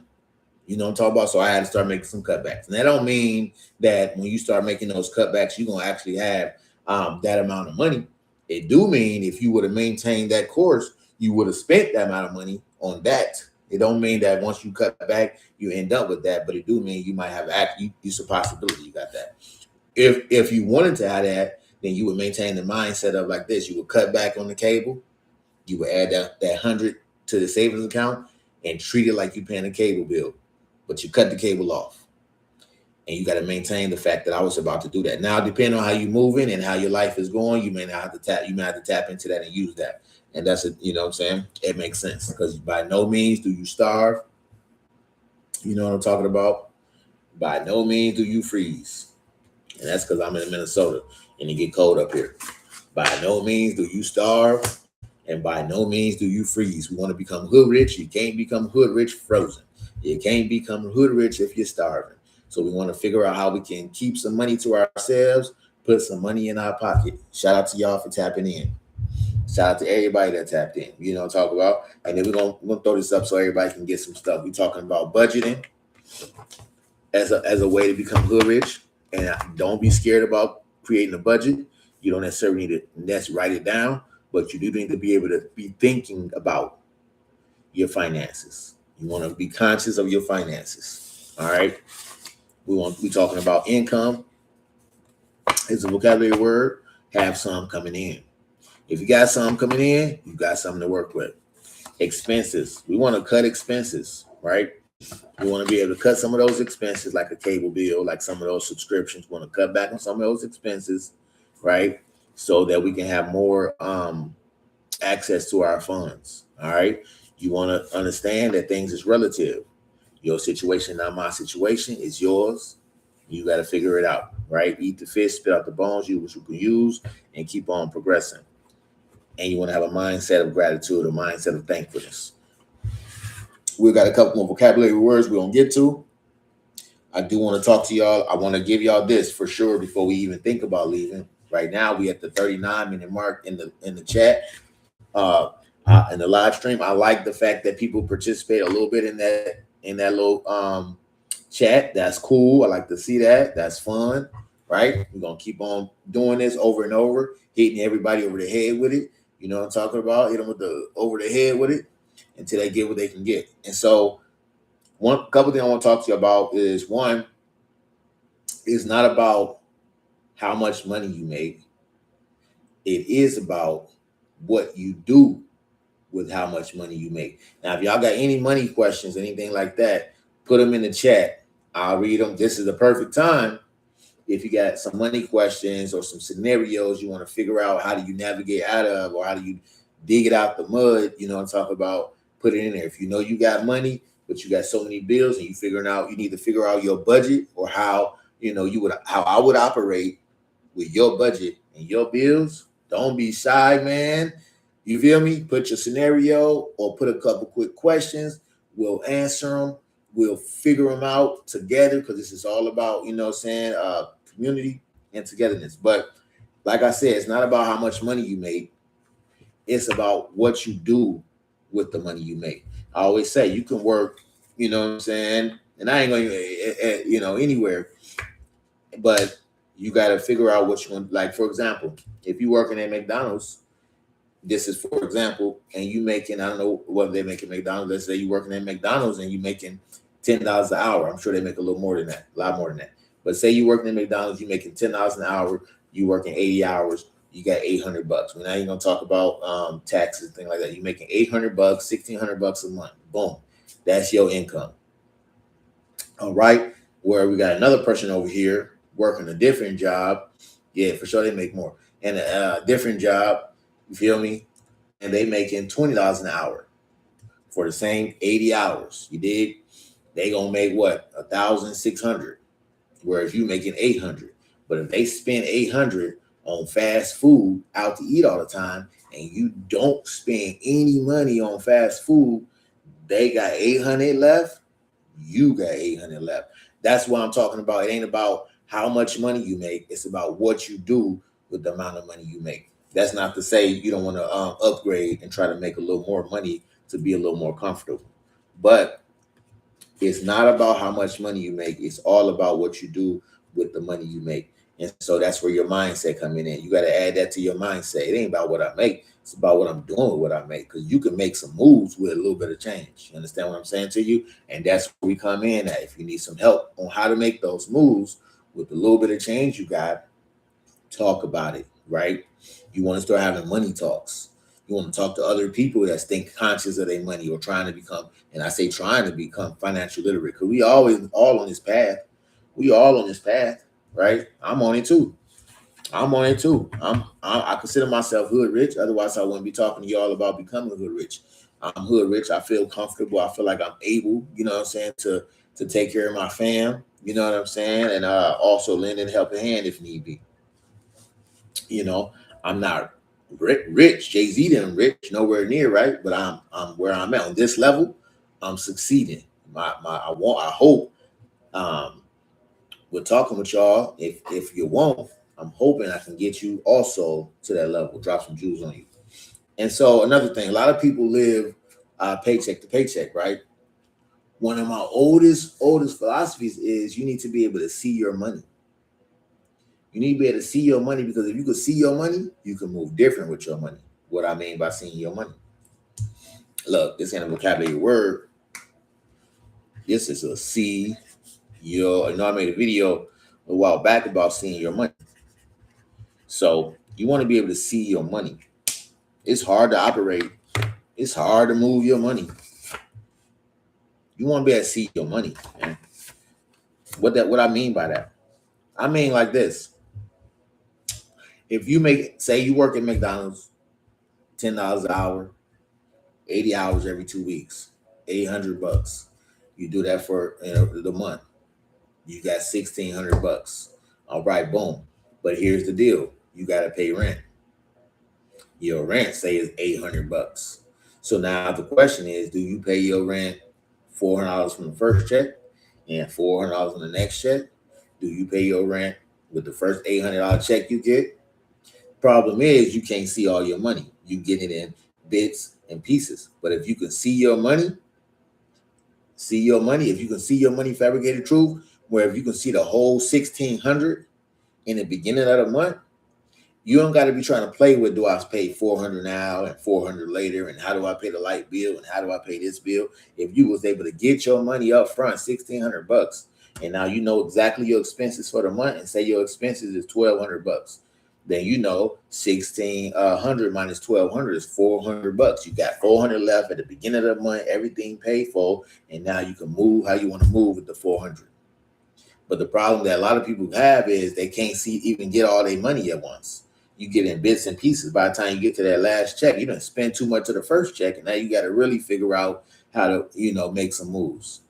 You know what I'm talking about? So I had to start making some cutbacks. And that don't mean that when you start making those cutbacks, you're gonna actually have that amount of money. It do mean if you would have maintained that course, you would have spent that amount of money on that. It don't mean that once you cut back, you end up with that, but it do mean you might have it's a possibility you got that. If you wanted to have that, then you would maintain the mindset of like this. You would cut back on the cable, you would add that 100 to the savings account and treat it like you're paying a cable bill, but you cut the cable off. And you got to maintain the fact that I was about to do that. Now, depending on how you're moving and how your life is going, you may not have to tap. You may have to tap into that and use that. And that's it. You know what I'm saying? It makes sense because by no means do you starve. You know what I'm talking about? By no means do you freeze. And that's because I'm in Minnesota and it get cold up here. By no means do you starve. And by no means do you freeze. We want to become hood rich. You can't become hood rich frozen. You can't become hood rich if you're starving. So we want to figure out how we can keep some money to ourselves, put some money in our pocket. Shout out to y'all for tapping in. Shout out to everybody that tapped in. You know what I'm talking about? And then we're gonna throw this up so everybody can get some stuff. We're talking about budgeting as a way to become hood rich. And don't be scared about creating a budget. You don't necessarily need to write it down, but you do need to be able to be thinking about your finances. You want to be conscious of your finances. All right. We're talking about income. It's a vocabulary word. Have some coming in. If you got some coming in, you got something to work with. Expenses. We want to cut expenses, right? We want to be able to cut some of those expenses, like a cable bill, like some of those subscriptions. We want to cut back on some of those expenses, right? So that we can have more access to our funds. All right. You want to understand that things is relative. Your situation, not my situation, is yours. You got to figure it out, right? Eat the fish, spit out the bones, which you can use, and keep on progressing. And you want to have a mindset of gratitude, a mindset of thankfulness. We've got a couple more vocabulary words we're going to get to. I do want to talk to y'all. I want to give y'all this for sure before we even think about leaving. Right now, we at the 39-minute mark in the chat. In the live stream, I like the fact that people participate a little bit in that little chat. That's cool. I like to see that. That's fun, right? We're gonna keep on doing this over and over, hitting everybody over the head with it. You know what I'm talking about? Hit them with over the head with it until they get what they can get. And so, one couple things I want to talk to you about is one, it's not about how much money you make. It is about what you do with how much money you make. Now, if y'all got any money questions, anything like that, put them in the chat. I'll read them. This is the perfect time if you got some money questions or some scenarios you want to figure out, how do you navigate out of, or how do you dig it out the mud, and talk about, put it in there. If you know you got money, but you got so many bills and you need to figure out your budget, or how, how I would operate with your budget and your bills. Don't be shy, man. You feel me? Put your scenario or put a couple quick questions. We'll answer them. We'll figure them out together, because this is all about, community and togetherness. But like I said, it's not about how much money you make. It's about what you do with the money you make. I always say you can work, and I ain't going anywhere, but you got to figure out what you want. Like, for example, if you're working at McDonald's, this is for example, and you making, I don't know what they make at McDonald's. Let's say you're working at McDonald's and you making $10 an hour. I'm sure they make a little more than that, a lot more than that. But say you working at McDonald's, you making $10 an hour, you working 80 hours, you got $800. Well, now you're gonna talk about taxes, things like that. You're making $800, $1,600 a month. Boom, that's your income. All right. Where we got another person over here working a different job. Yeah, for sure they make more. And a different job, you feel me? And they making $20 an hour for the same 80 hours. You did? They gonna make what? 1,600. Whereas you making 800. But if they spend 800 on fast food out to eat all the time, and you don't spend any money on fast food, they got 800 left. You got 800 left. That's what I'm talking about. It ain't about how much money you make. It's about what you do with the amount of money you make. That's not to say you don't want to upgrade and try to make a little more money to be a little more comfortable. But it's not about how much money you make. It's all about what you do with the money you make. And so that's where your mindset coming in. You got to add that to your mindset. It ain't about what I make. It's about what I'm doing with what I make. Because you can make some moves with a little bit of change. You understand what I'm saying to you? And that's where we come in at. If you need some help on how to make those moves with a little bit of change you got, talk about it, right? You want to start having money talks. You want to talk to other people that think conscious of their money or trying to become, and I say trying to become financial literate, because we always all on this path. We all on this path, right? I'm on it too. I consider myself hood rich. Otherwise, I wouldn't be talking to y'all about becoming hood rich. I'm hood rich. I feel comfortable. I feel like I'm able, to take care of my fam. You know what I'm saying? And also lend a helping hand if need be. I'm not rich. Jay-Z didn't rich, nowhere near, right? But I'm where I'm at on this level. I'm succeeding. I hope. We're talking with y'all. If you want, I'm hoping I can get you also to that level. Drop some jewels on you. And so another thing, a lot of people live paycheck to paycheck, right? One of my oldest philosophies is you need to be able to see your money. You need to be able to see your money, because if you can see your money, you can move different with your money. What I mean by seeing your money. Look, this ain't a vocabulary word. This is a see your, I made a video a while back about seeing your money. So you want to be able to see your money. It's hard to operate. It's hard to move your money. You want to be able to see your money, man. What I mean by that? I mean like this. If you say you work at McDonald's, $10 an hour, 80 hours every 2 weeks, $800. You do that for the month. You got $1,600. All right, boom. But here's the deal: you got to pay rent. Your rent, say, is $800. So now the question is, do you pay your rent $400 from the first check and $400 on the next check? Do you pay your rent with the first $800 check you get? Problem is, you can't see all your money. You get it in bits and pieces. But if you can see your money, if you can see your money, fabricated truth, where if you can see the whole $1,600 in the beginning of the month, you don't got to be trying to play with, do I pay $400 now and $400 later, and how do I pay the light bill and how do I pay this bill? If you was able to get your money up front, $1,600, and now you know exactly your expenses for the month, and say your expenses is $1,200, then you know 1,600 minus 1,200 is $400. You got $400 left at the beginning of the month, everything paid for, and now you can move how you want to move with the $400. But the problem that a lot of people have is they can't even get all their money at once. You get in bits and pieces. By the time you get to that last check, you didn't spend too much of the first check, and now you got to really figure out how to, make some moves.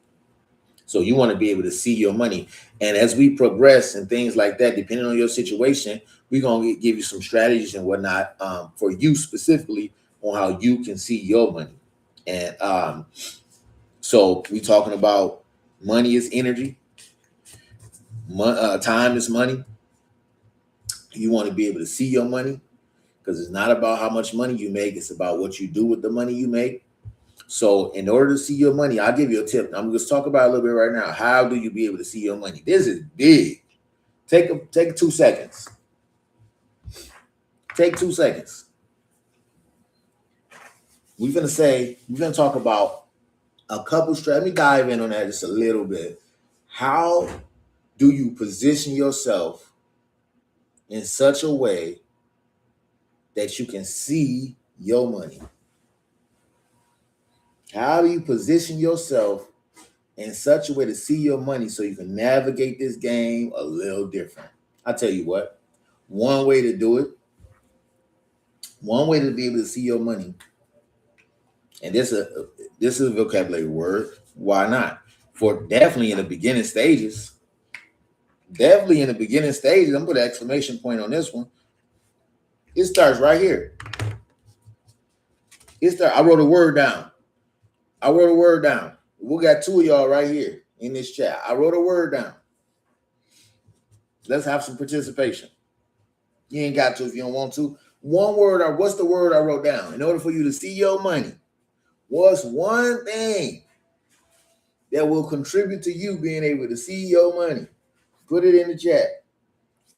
So you want to be able to see your money. And as we progress and things like that, depending on your situation, we're going to give you some strategies and whatnot for you specifically on how you can see your money. And so we talking about money is energy. Time is money. You want to be able to see your money because it's not about how much money you make. It's about what you do with the money you make. So in order to see your money, I'll give you a tip. I'm going to talk about it a little bit right now. How do you be able to see your money? This is big. Take 2 seconds. Take 2 seconds. We're going to talk about a couple strategies. Let me dive in on that just a little bit. How do you position yourself in such a way that you can see your money? How do you position yourself in such a way to see your money so you can navigate this game a little different? I'll tell you what, one way to do it, one way to be able to see your money, and this is a vocabulary word, why not? For definitely in the beginning stages, I'm going to put an exclamation point on this one. It starts right here. I wrote a word down. We got 2 of y'all right here in this chat. I wrote a word down. Let's have some participation. You ain't got to if you don't want to. One word, or what's the word I wrote down? In order for you to see your money, what's one thing that will contribute to you being able to see your money? Put it in the chat.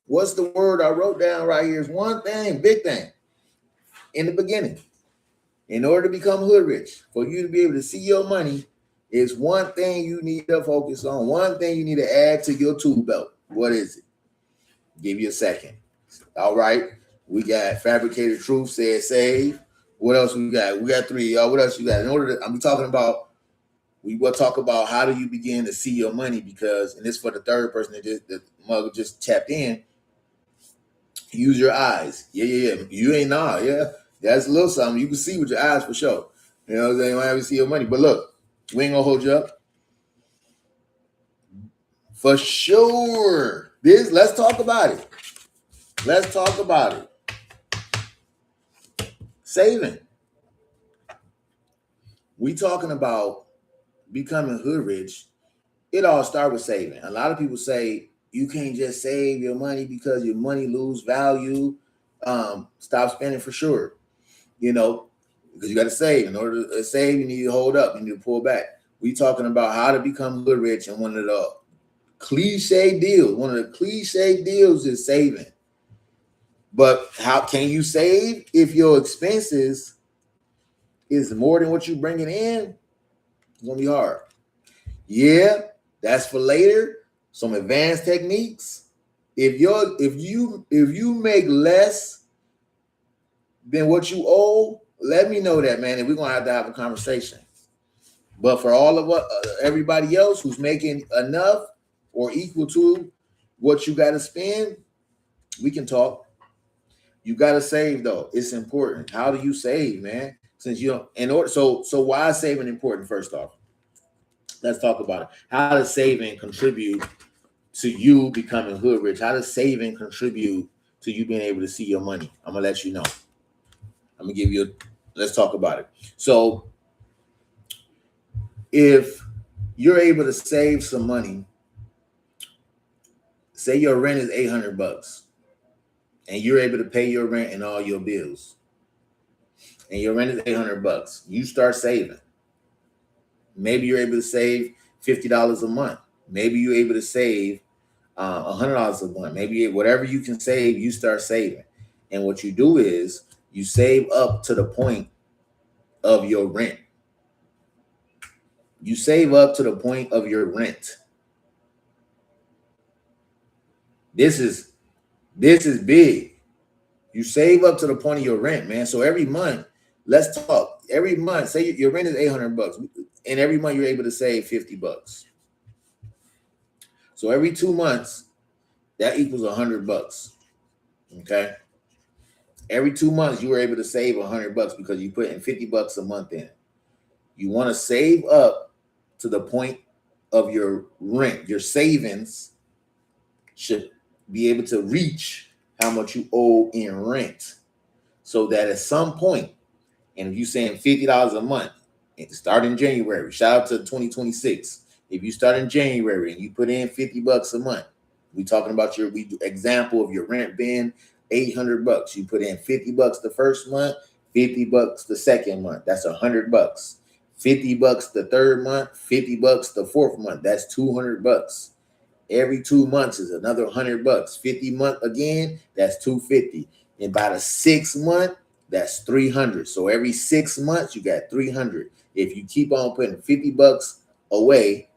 What's the word I wrote down right here? Is one thing, big thing, in the beginning. In order to become hood rich, for you to be able to see your money, is one thing you need to focus on. One thing you need to add to your tool belt. What is it? Give you a second. All right. We got Fabricated Truth said save. What else we got? We got 3. Y'all. What else you got? We will talk about how do you begin to see your money, because, and this for the third person that the mother just tapped in. Use your eyes. Yeah. You ain't nah. Yeah. That's a little something. You can see with your eyes for sure. You know what I'm saying? You might have to see your money. But look, we ain't gonna hold you up. For sure. Let's talk about it. Saving. We talking about becoming hood rich. It all starts with saving. A lot of people say you can't just save your money because your money lose value. Stop spending for sure. Because you got to save. In order to save, you need to hold up. You need to pull back. We talking about how to become hood rich, and one of the cliche deals is saving. But how can you save if your expenses is more than what you bringing in? It's gonna be hard. Yeah, that's for later. Some advanced techniques. If you make less than what you owe, let me know that, man, and we're gonna have to have a conversation. But for all of us, everybody else who's making enough or equal to what you got to spend, we can talk. You got to save though. It's important. How do you save, man? Since you don't, in order, so why is saving important? First off, let's talk about it. How does saving contribute to you becoming hood rich? How does saving contribute to you being able to see your money? I'm gonna let you know. I'm gonna give you let's talk about it. So if you're able to save some money, say your rent is $800 and you're able to pay your rent and all your bills, and your rent is $800, you start saving. Maybe you're able to save $50 a month. Maybe you're able to save $100 a month. Maybe whatever you can save, you start saving. And what you do is you save up to the point of your rent. You save up to the point of your rent. This is big. You save up to the point of your rent, man. So every month, let's talk. Every month, say your rent is $800, and every month you're able to save $50. So every 2 months, that equals $100. Okay. Every 2 months, you were able to save $100 because you put in $50 a month in. You want to save up to the point of your rent. Your savings should be able to reach how much you owe in rent, so that at some point, and if you're saying $50 a month, and start in January, shout out to 2026. If you start in January and you put in $50 a month, we talking about your example of your rent being $800. You put in $50 the first month, $50 the second month. That's $100. $50 the third month, $50 the fourth month. That's $200. Every 2 months is another $100. 50 month again, that's $250. And by the 6th month, that's $300. So every 6 months, you got $300. If you keep on putting $50 away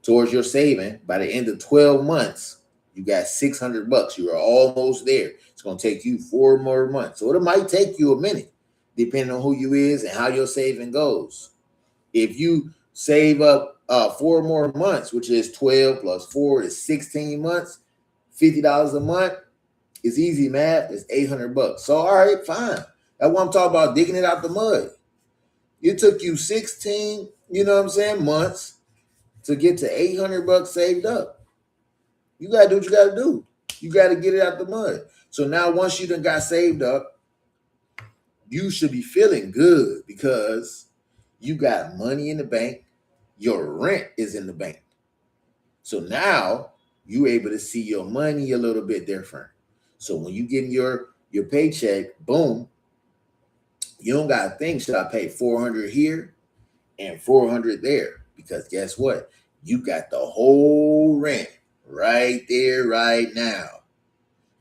towards your saving, by the end of 12 months, you got $600. You are almost there. It's going to take you 4 more months. So it might take you a minute, depending on who you is and how your saving goes. If you save up 4 more months, which is 12 plus 4 is 16 months, $50 a month is easy math. It's $800. So, all right, fine. That's what I'm talking about, digging it out the mud. It took you 16, months to get to $800 saved up. You got to do what you got to do. You got to get it out the mud. So now once you done got saved up, you should be feeling good because you got money in the bank. Your rent is in the bank. So now you able to see your money a little bit different. So when you get your paycheck, boom, you don't got to think, should I pay $400 here and $400 there? Because guess what? You got the whole rent right there, right now.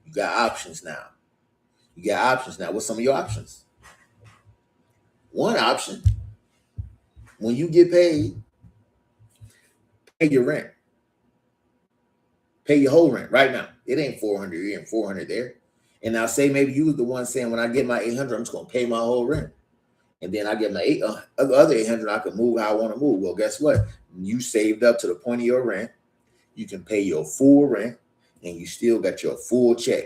You got options now. What's some of your options? One option, when you get paid, pay your rent. Pay your whole rent right now. It ain't $400 here and $400 there. And now say maybe you was the one saying, when I get my $800, I'm just going to pay my whole rent. And then I get my other $800, I can move how I want to move. Well, guess what? You saved up to the point of your rent. You can pay your full rent, and you still got your full check.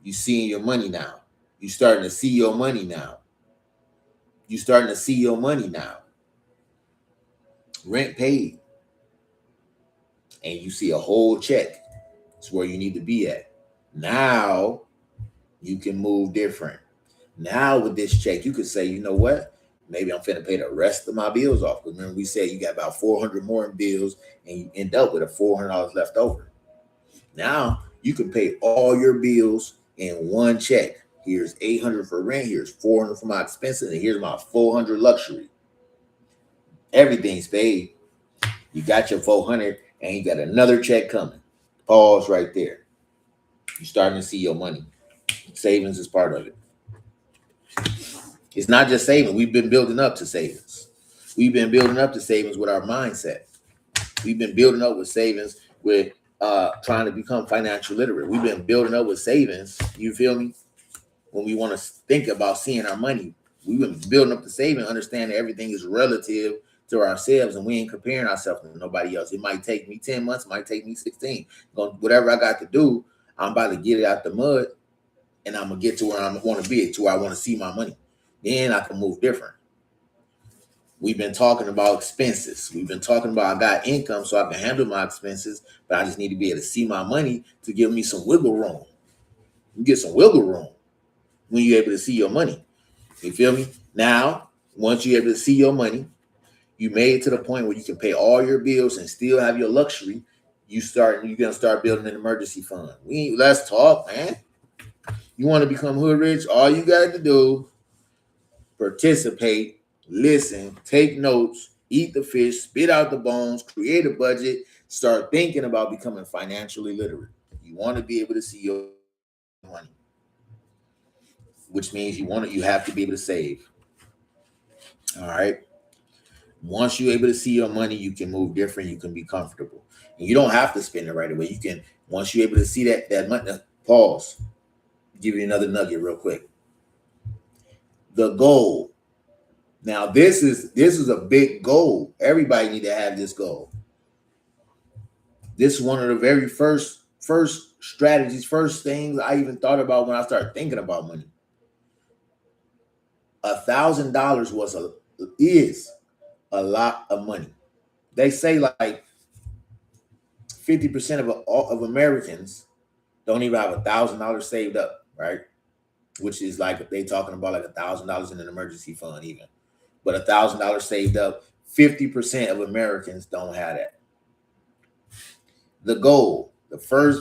You seeing your money now. You starting to see your money now. Rent paid. And you see a whole check. It's where you need to be at. Now you can move different. Now with this check, you could say, you know what? Maybe I'm finna pay the rest of my bills off. Because remember we said you got about $400 more in bills and you end up with a $400 left over. Now you can pay all your bills in one check. Here's $800 for rent. Here's $400 for my expenses. And here's my $400 luxury. Everything's paid. You got your $400 and you got another check coming. Pause right there. You're starting to see your money. Savings is part of it. It's not just saving. We've been building up to savings. We've been building up to savings with our mindset. We've been building up with savings with trying to become financial literate. We've been building up with savings. You feel me? When we want to think about seeing our money, we've been building up the savings, understanding everything is relative to ourselves, and we ain't comparing ourselves to nobody else. It might take me 10 months, it might take me 16. Whatever I got to do, I'm about to get it out the mud, and I'm gonna get to where I want to be, to where I want to see my money. Then I can move different. We've been talking about expenses. We've been talking about I got income so I can handle my expenses, but I just need to be able to see my money to give me some wiggle room. You get some wiggle room when you're able to see your money. You feel me? Now, once you're able to see your money, you made it to the point where you can pay all your bills and still have your luxury. You're gonna start building an emergency fund. Let's talk, man. You want to become hood rich? All you got to do, participate, listen, take notes, eat the fish, spit out the bones, create a budget, start thinking about becoming financially literate. You want to be able to see your money, which means you have to be able to save. All right. Once you're able to see your money, you can move different. You can be comfortable, and you don't have to spend it right away. You can, once you're able to see that money. Pause. Give you another nugget real quick. The goal. Now, this is a big goal. Everybody need to have this goal. This is one of the very first strategies, first things I even thought about when I started thinking about money. $1,000 is a lot of money. They say like 50% of Americans don't even have $1,000 saved up, right? Which is like they talking about like $1,000 in an emergency fund, even. But $1,000 saved up, 50% of Americans don't have that. The goal, the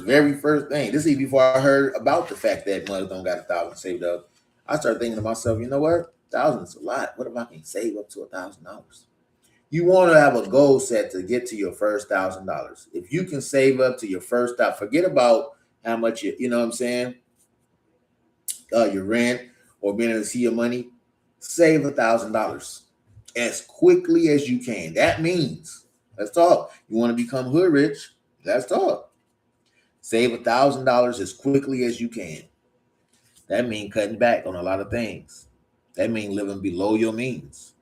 very first thing. This is before I heard about the fact that mothers don't got 1,000 saved up. I started thinking to myself, you know what? 1,000 is a lot. What if I can save up to $1,000? You want to have a goal set to get to your first $1,000. If you can save up to your first $1,000, forget about how much you know what I'm saying, your rent or being able to see your money. Save $1,000 as quickly as you can. That means, let's talk. You want to become hood rich? Let's talk. Save $1,000 as quickly as you can. That means cutting back on a lot of things. That means living below your means.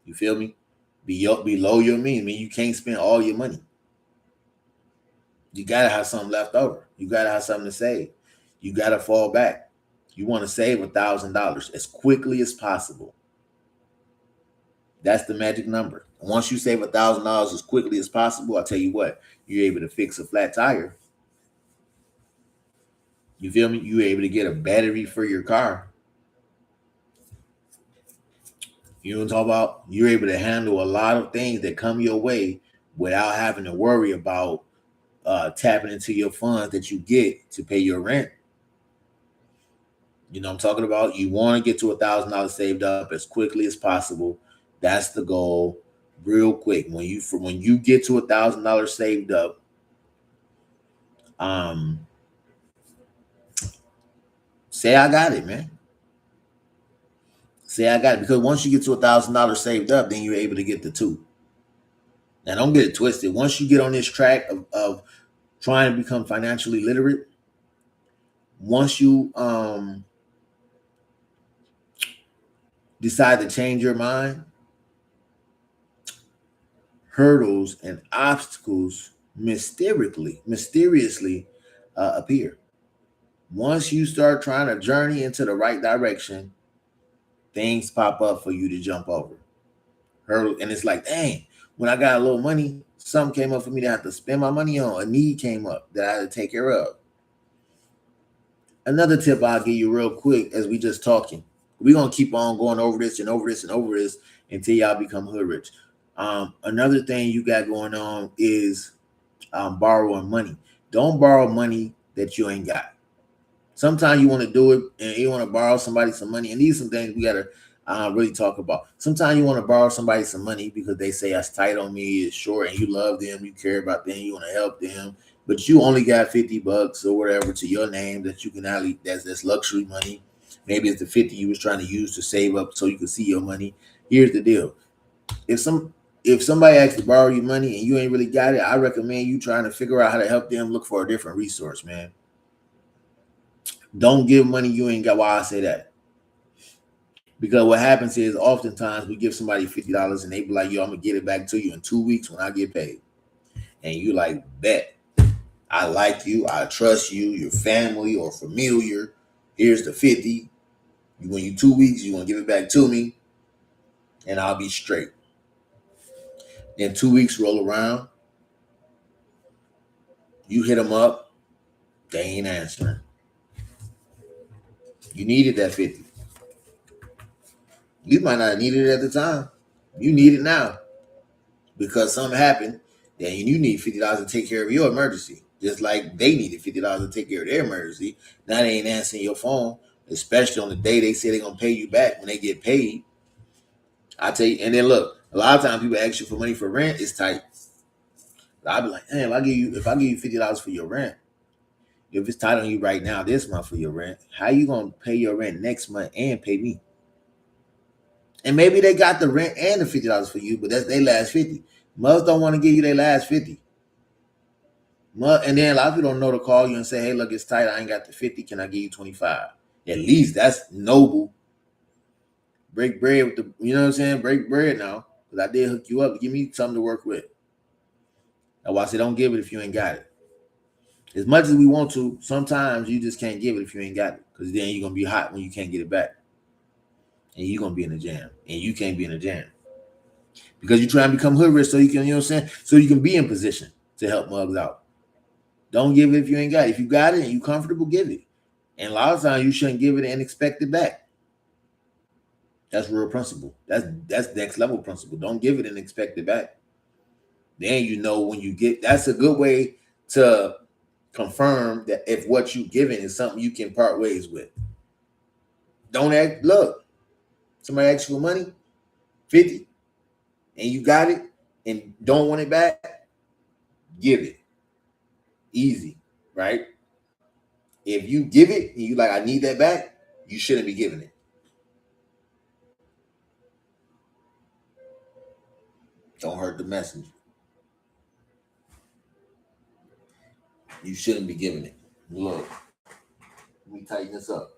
You feel me? Below your means. I mean, you can't spend all your money. You gotta have something left over. You gotta have something to save. You gotta fall back. You want to save $1,000 as quickly as possible. That's the magic number. Once you save $1,000 as quickly as possible, I'll tell you what, you're able to fix a flat tire. You feel me? You're able to get a battery for your car. You know what I'm talking about? You're able to handle a lot of things that come your way without having to worry about tapping into your funds that you get to pay your rent. You know what I'm talking about? You want to get to $1,000 saved up as quickly as possible. That's the goal. Real quick. When you get to $1,000 saved up, say I got it, man. Say I got it. Because once you get to $1,000 saved up, then you're able to get the two. Now don't get it twisted. Once you get on this track of trying to become financially literate, once you decide to change your mind, hurdles and obstacles mysteriously appear. Once you start trying to journey into the right direction, things pop up for you to jump over. And it's like, dang, when I got a little money, something came up for me to have to spend my money on. A need came up that I had to take care of. Another tip I'll give you real quick as we just talking. We're going to keep on going over this and over this and over this until y'all become hood rich. Another thing you got going on is borrowing money. Don't borrow money that you ain't got. Sometimes you want to do it and you want to borrow somebody some money. And these are some things we got to really talk about. Sometimes you want to borrow somebody some money because they say that's tight on me, it's short, and you love them, you care about them, you want to help them, but you only got $50 or whatever to your name that you can only that's luxury money. Maybe it's the 50 you was trying to use to save up so you can see your money. Here's the deal: if somebody asks to borrow you money and you ain't really got it, I recommend you trying to figure out how to help them look for a different resource, man. Don't give money you ain't got. Why I say that? Because what happens is oftentimes we give somebody $50 and they be like, yo, I'm gonna get it back to you in 2 weeks when I get paid. And you like, bet. I like you, I trust you, your family or familiar. Here's the 50. When you 2 weeks, you want to give it back to me, and I'll be straight. Then 2 weeks roll around, you hit them up, they ain't answering. You needed that 50. You might not have needed it at the time. You need it now because something happened. Then you need $50 to take care of your emergency, just like they needed $50 to take care of their emergency. Now they ain't answering your phone, especially on the day they say they're gonna pay you back when they get paid. I tell you, and then look, a lot of times people ask you for money for rent. It's tight. I'll be like, damn, if I give you $50 for your rent, if it's tight on you right now this month for your rent, how you gonna pay your rent next month and pay me? And maybe they got the rent and the $50 for you, but that's their last 50. Mothers don't want to give you their last 50. And then a lot of people don't know to call you and say, hey, look, it's tight. I ain't got the 50. Can I give you 25? At least that's noble. Break bread with you know what I'm saying? Break bread now. Because I did hook you up. Give me something to work with. That's why I say don't give it if you ain't got it. As much as we want to, sometimes you just can't give it if you ain't got it. Because then you're going to be hot when you can't get it back. And you're going to be in a jam. And you can't be in a jam. Because you're trying to become hood rich so you can, you know what I'm saying? So you can be in position to help mugs out. Don't give it if you ain't got it. If you got it and you comfortable, give it. And a lot of times you shouldn't give it and expect it back. That's real principle. That's next level principle. Don't give it and expect it back. Then you know when you get, that's a good way to confirm that if what you giving is something you can part ways with. Don't act, look, somebody asks you for money, 50, and you got it and don't want it back, give it. Easy, right? If you give it and you like, I need that back, you shouldn't be giving it. Don't hurt the messenger. You shouldn't be giving it. Look, let me tighten this up.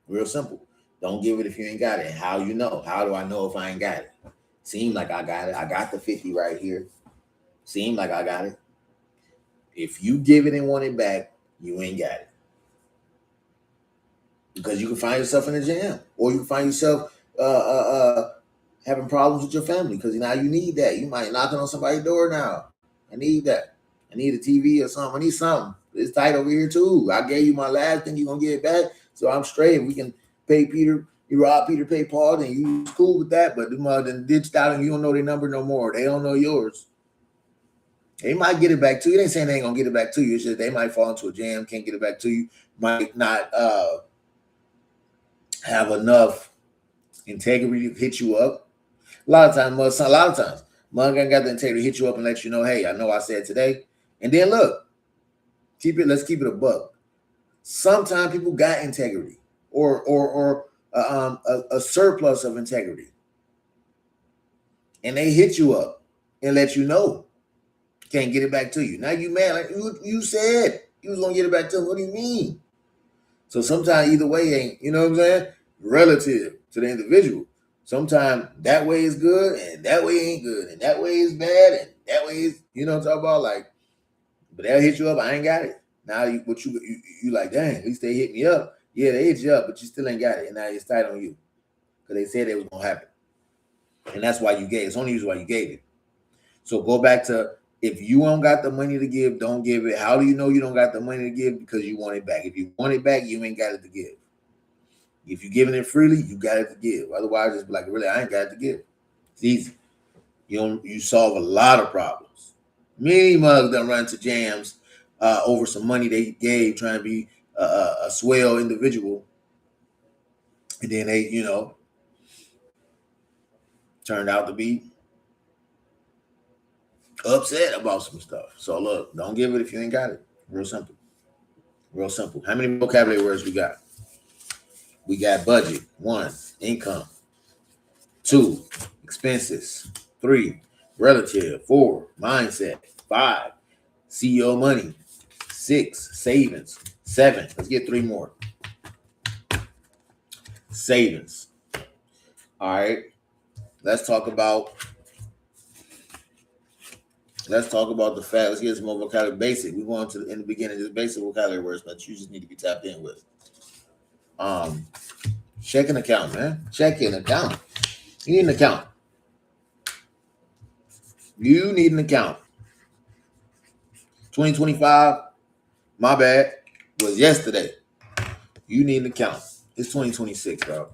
Real simple. Don't give it if you ain't got it. How you know? How do I know if I ain't got it? Seem like I got it. I got the 50 right here. Seem like I got it. If you give it and want it back, you ain't got it. Because you can find yourself in a jam. Or you can find yourself having problems with your family because now you need that. You might knock on somebody's door now. I need that. I need a TV or something. I need something. It's tight over here too. I gave you my last thing. You're going to get it back. So I'm straight. We can pay Peter. You rob Peter, pay Paul. Then you cool with that. But the mother then ditched out and you don't know their number no more. They don't know yours. They might get it back to you. They ain't saying they ain't going to get it back to you. It's just they might fall into a jam, can't get it back to you. Might not have enough integrity to hit you up. A lot of times, mug ain't got the integrity to hit you up and let you know, hey, I know I said today. And then look, let's keep it a buck. Sometimes people got integrity or a surplus of integrity. And they hit you up and let you know. Can't get it back to you. Now you mad. Like you said you was going to get it back to them. What do you mean? So sometimes either way ain't, you know what I'm saying? Relative to the individual. Sometimes that way is good and that way ain't good. And that way is bad and that way is, you know what I'm talking about? Like, but they'll hit you up. I ain't got it. Now you like, dang, at least they hit me up. Yeah, they hit you up, but you still ain't got it. And now it's tight on you. Because they said it was going to happen. And that's why you gave it. It's only reason why you gave it. So go back to, if you don't got the money to give, don't give it. How do you know you don't got the money to give? Because you want it back. If you want it back, you ain't got it to give. If you're giving it freely, you got it to give. Otherwise, just be like, really, I ain't got it to give. It's easy. You solve a lot of problems. Many mugs done run into jams over some money they gave trying to be a swell individual. And then they, turned out to be upset about some stuff. So look, don't give it if you ain't got it. Real simple. Real simple. How many vocabulary words we got? We got budget. 1, income. 2, expenses. 3, relative. 4, mindset. 5, CEO money. 6, savings. 7, let's get 3 more. Savings. All right. Let's talk about the fact. Let's get some more vocabulary. Basic. We going to in the beginning just basic vocabulary words, but you just need to be tapped in with. Checking account, man. Checking account. You need an account. You need an account. 2025, my bad, was yesterday. You need an account. It's 2026, bro.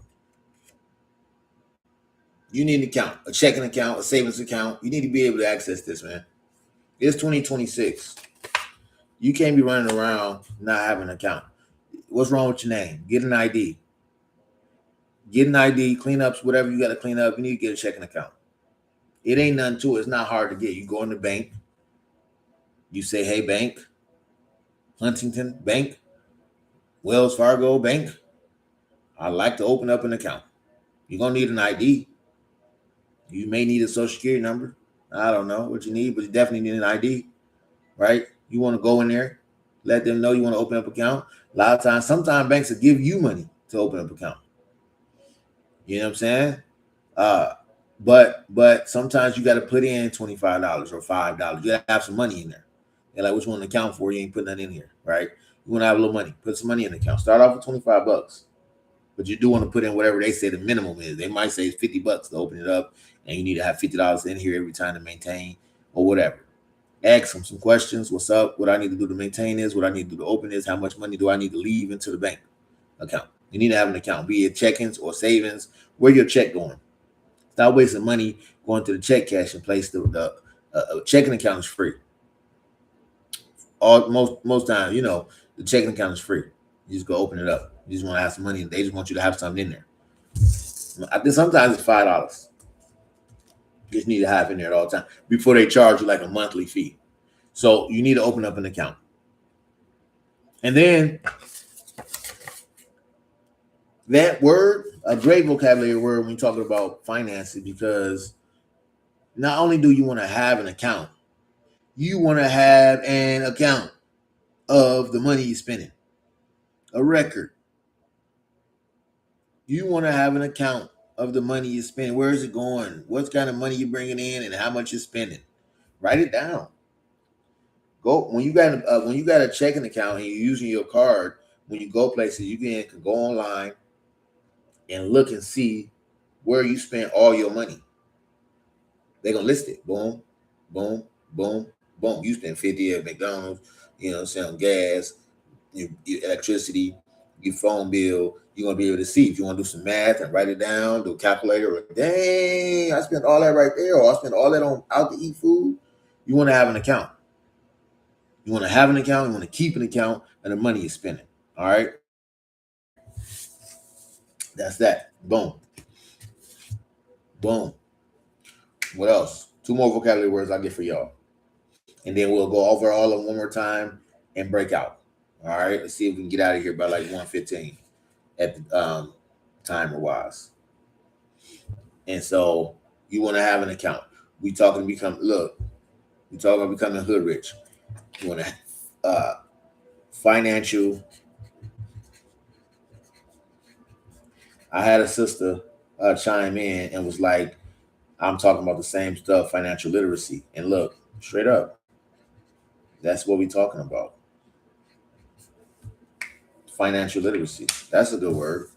You need an account, a checking account, a savings account. You need to be able to access this, man. It's 2026. You can't be running around not having an account. What's wrong with your name? Get an ID. Get an ID, cleanups, whatever you got to clean up. You need to get a checking account. It ain't nothing to it. It's not hard to get. You go in the bank. You say, hey, bank, Huntington Bank, Wells Fargo Bank, I'd like to open up an account. You're going to need an ID. You may need a social security number. I don't know what you need, but you definitely need an ID, right? You want to go in there, let them know you want to open up an account. A lot of times, sometimes banks will give you money to open up an account. You know what I'm saying? But sometimes you got to put in $25 or $5. You got to have some money in there. And like, which one to account for? You ain't putting that in here, right? You want to have a little money. Put some money in the account. Start off with $25. But you do want to put in whatever they say the minimum is. They might say it's $50 to open it up, and you need to have $50 in here every time to maintain or whatever. Ask them some questions. What's up? What I need to do to maintain this? What I need to do to open this? How much money do I need to leave into the bank account? You need to have an account, be it check-ins or savings. Where your check going? Stop wasting money going to the check cashing place. The checking account is free. Most times, the checking account is free. You just go open it up. You just want to have some money, and they just want you to have something in there. I think sometimes it's $5. You just need to have in there at all time before they charge you like a monthly fee. So you need to open up an account, and then that word, a great vocabulary word when you're talking about finances, because not only do you want to have an account, you want to have an account of the money you're spending, a record. You want to have an account of the money you're spending. Where is it going? What kind of money you're bringing in, and how much you're spending. Write it down. Go when you got a checking account and you're using your card. When you go places, you can go online and look and see where you spend all your money. They're gonna list it. Boom, boom, boom, boom. You spend 50 at McDonald's. On gas, your electricity, your phone bill. You're gonna be able to see if you want to do some math and write it down, do a calculator. Or, dang, I spent all that right there, or I spent all that on out to eat food. You want to have an account. You want to have an account. You want to keep an account of the money you're spending. All right, that's that. Boom, boom. What else? 2 more vocabulary words I'll get for y'all, and then we'll go over all of them one more time and break out. All right, let's see if we can get out of here by like 1:15 at the timer wise. And so you want to have an account. We talking to become we talking about becoming hood rich. You want to financial. I had a sister chime in and was like, I'm talking about the same stuff, financial literacy. And look, straight up, that's what we're talking about. Financial literacy. That's a good word,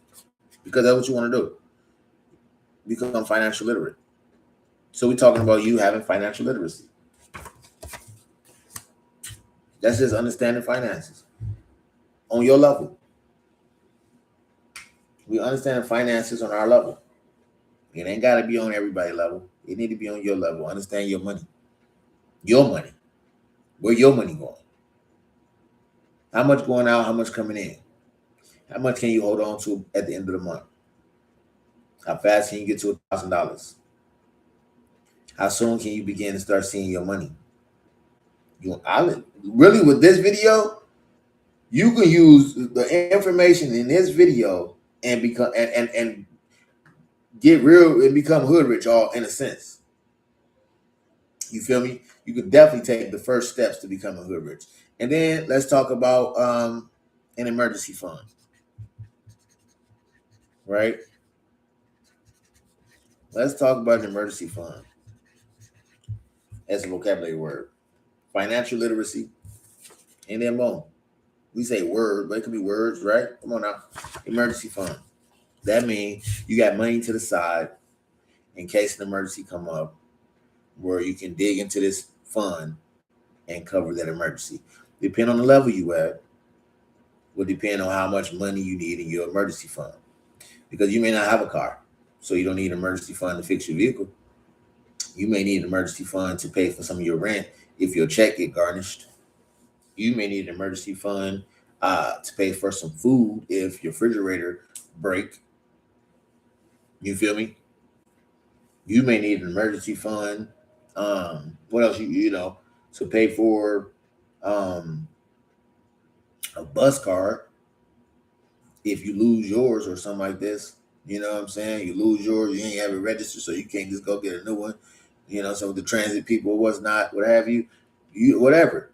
because that's what you want to do. Become financial literate. So we're talking about you having financial literacy. That's just understanding finances on your level. We understand finances on our level. It ain't got to be on everybody's level. It need to be on your level. Understand your money. Your money. Where your money going? How much going out? How much coming in? How much can you hold on to at the end of the month? How fast can you get to $1,000? How soon can you begin to start seeing your money? Really, with this video, you can use the information in this video and become and get real and become hood rich, all in a sense. You feel me? You could definitely take the first steps to become a hood rich. And then let's talk about an emergency fund. Right? Let's talk about an emergency fund as a vocabulary word. Financial literacy. And then boom. We say word, but it could be words, right? Come on now. Emergency fund. That means you got money to the side in case an emergency come up, where you can dig into this fund and cover that emergency. Depending on the level you at, will depend on how much money you need in your emergency fund. Because you may not have a car, so you don't need an emergency fund to fix your vehicle. You may need an emergency fund to pay for some of your rent if your check get garnished. You may need an emergency fund to pay for some food if your refrigerator break. You feel me? You may need an emergency fund. What else? To pay for a bus card if you lose yours or something like this. You know what I'm saying? You lose yours, you ain't have it registered, so you can't just go get a new one. So with the transit people, what's not, what have you, whatever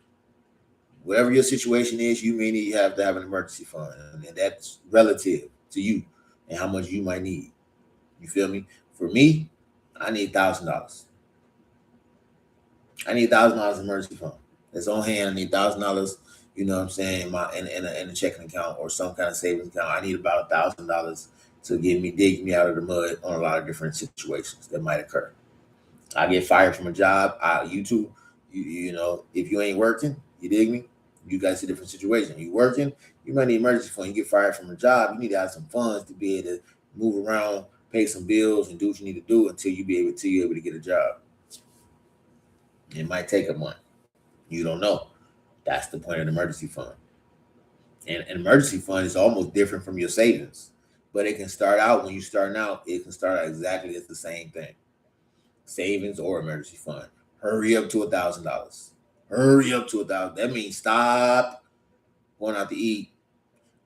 your situation is, you may have to have an emergency fund, and that's relative to you and how much you might need. You feel me? For me, I need $1,000. I need $1,000 in emergency fund. It's on hand. I need $1,000. You know what I'm saying? In a checking account or some kind of savings account. I need about $1,000 to dig me out of the mud on a lot of different situations that might occur. I get fired from a job. You know, if you ain't working, you dig me? You guys a different situation. You working, you might need emergency fund. You get fired from a job, you need to have some funds to be able to move around, pay some bills, and do what you need to do until you're able to get a job. It might take a month. You don't know. That's the point of the emergency fund. And an emergency fund is almost different from your savings. But it can start out, when you're starting out, it can start out exactly as the same thing. Savings or emergency fund. Hurry up to $1,000. Hurry up to $1,000. That means stop going out to eat.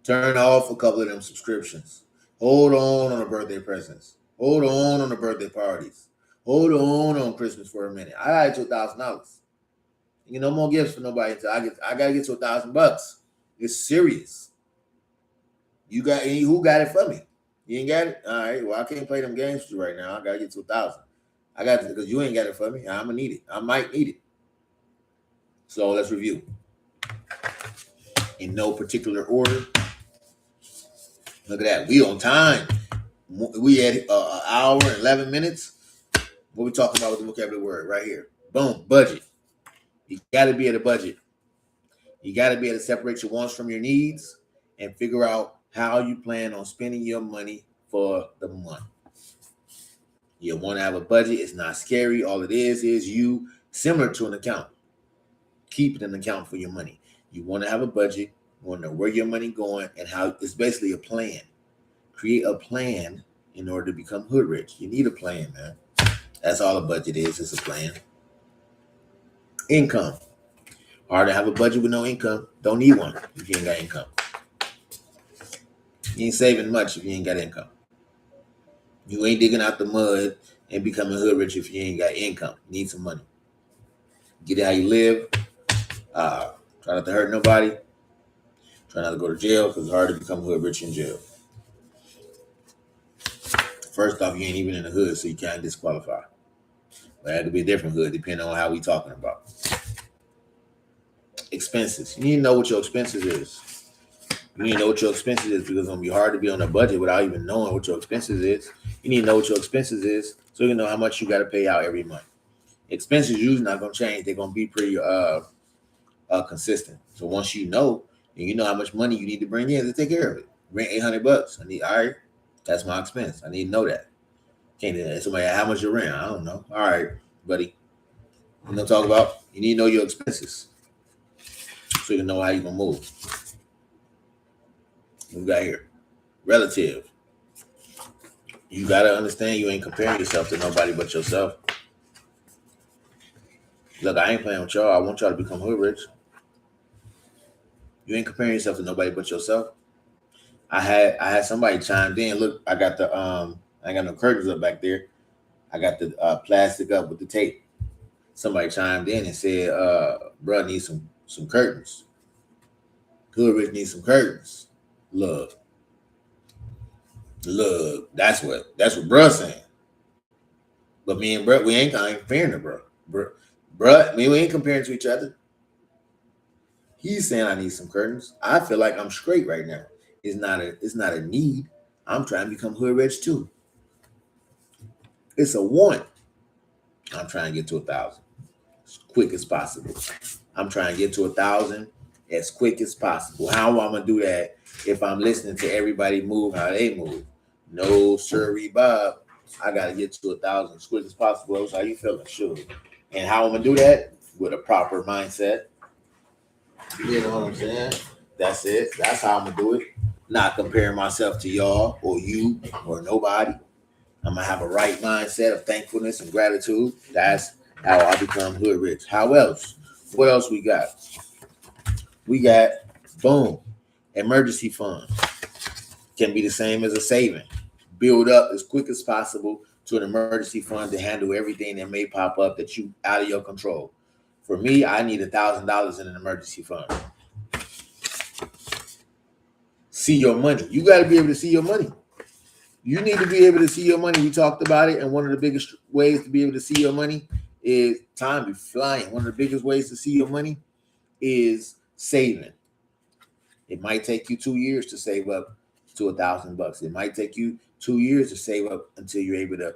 Turn off a couple of them subscriptions. Hold on the birthday presents. Hold on the birthday parties. Hold on Christmas for a minute. I got to $1,000. You know, no more gifts for nobody until I gotta get to $1,000. It's serious. Who got it for me? You ain't got it? All right. Well, I can't play them games with you right now. I gotta get to 1,000. I got it because you ain't got it for me. I'm gonna need it. I might need it. So let's review. In no particular order. Look at that. We on time. We had an hour and 11 minutes. What we talking about with the vocabulary word right here? Boom. Budget. You got to be able to budget. You got to be able to separate your wants from your needs and figure out how you plan on spending your money for the month. You want to have a budget. It's not scary. All it is you, similar to an account. Keep it an account for your money. You want to have a budget. You want to know where your money going and how. It's basically a plan. Create a plan in order to become hood rich. You need a plan, man. That's all a budget is. It's a plan. Income. Hard to have a budget with no income. Don't need one if you ain't got income. You ain't saving much if you ain't got income. You ain't digging out the mud and becoming hood rich if you ain't got income. You need some money. Get it how you live. Try not to hurt nobody. Try not to go to jail because it's hard to become hood rich in jail. First off, you ain't even in the hood, so you can't disqualify. But that could be a different hood depending on how we talking about. Expenses. You need to know what your expenses is. You need to know what your expenses is because it's going to be hard to be on a budget without even knowing what your expenses is. You need to know what your expenses is so you can know how much you got to pay out every month. Expenses usually not going to change. They're going to be pretty consistent. So once you know, and you know how much money you need to bring in to take care of it. Bring $800. All right, that's my expense. I need to know that. Can't somebody how much your rent? I don't know. All right, buddy. You know what I'm talking about? You need to know your expenses so you can know how you're gonna move. What we got here? Relative. You gotta understand you ain't comparing yourself to nobody but yourself. Look, I ain't playing with y'all. I want y'all to become hood rich. You ain't comparing yourself to nobody but yourself. I had somebody chimed in. Look, I got the I ain't got no curtains up back there. I got the plastic up with the tape. Somebody chimed in and said, bro, need some curtains. Hood rich needs some curtains. Look, that's what bruh saying. But me and bruh, I ain't comparing to bruh. Bruh, we ain't comparing to each other. He's saying I need some curtains. I feel like I'm straight right now. It's not a need. I'm trying to become hood rich too. It's a want. I'm trying to get to 1,000 as quick as possible. I'm trying to get to 1,000 as quick as possible. How am I gonna do that if I'm listening to everybody move how they move? No, sirree, Bob. I gotta get to 1,000 as quick as possible. So how you feeling? Sure. And how I'm gonna do that? With a proper mindset. You know what I'm saying? That's it. That's how I'm gonna do it. Not comparing myself to y'all or you or nobody. I'm gonna have a right mindset of thankfulness and gratitude. That's how I become hood rich. How else? What else we got? We got boom, emergency fund. Can be the same as a saving. Build up as quick as possible to an emergency fund to handle everything that may pop up that you out of your control. For me, I need $1,000 in an emergency fund. See your money. You got to be able to see your money. You need to be able to see your money. We talked about it, and one of the biggest ways to be able to see your money is time be flying. One of the biggest ways to see your money is saving. It might take you 2 years to save up to $1,000. It might take you 2 years to save up until you're able to,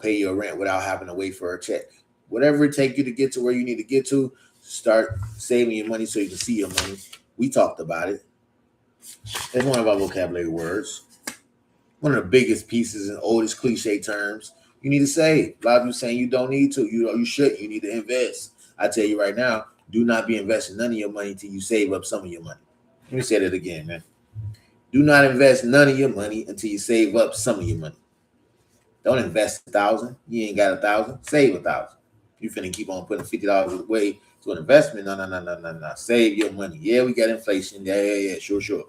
pay your rent without having to wait for a check. Whatever it takes you to get to where you need to get to, start saving your money so you can see your money. We talked about it. That's one of our vocabulary words. One of the biggest pieces and oldest cliche terms. You need to save. A lot of you saying you don't need to. You should. You need to invest. I tell you right now, do not be investing none of your money until you save up some of your money. Let me say that again, man. Do not invest none of your money until you save up some of your money. Don't invest 1,000. You ain't got 1,000. Save 1,000. You finna keep on putting $50 away to an investment. No. Save your money. Yeah, we got inflation. Yeah. Sure.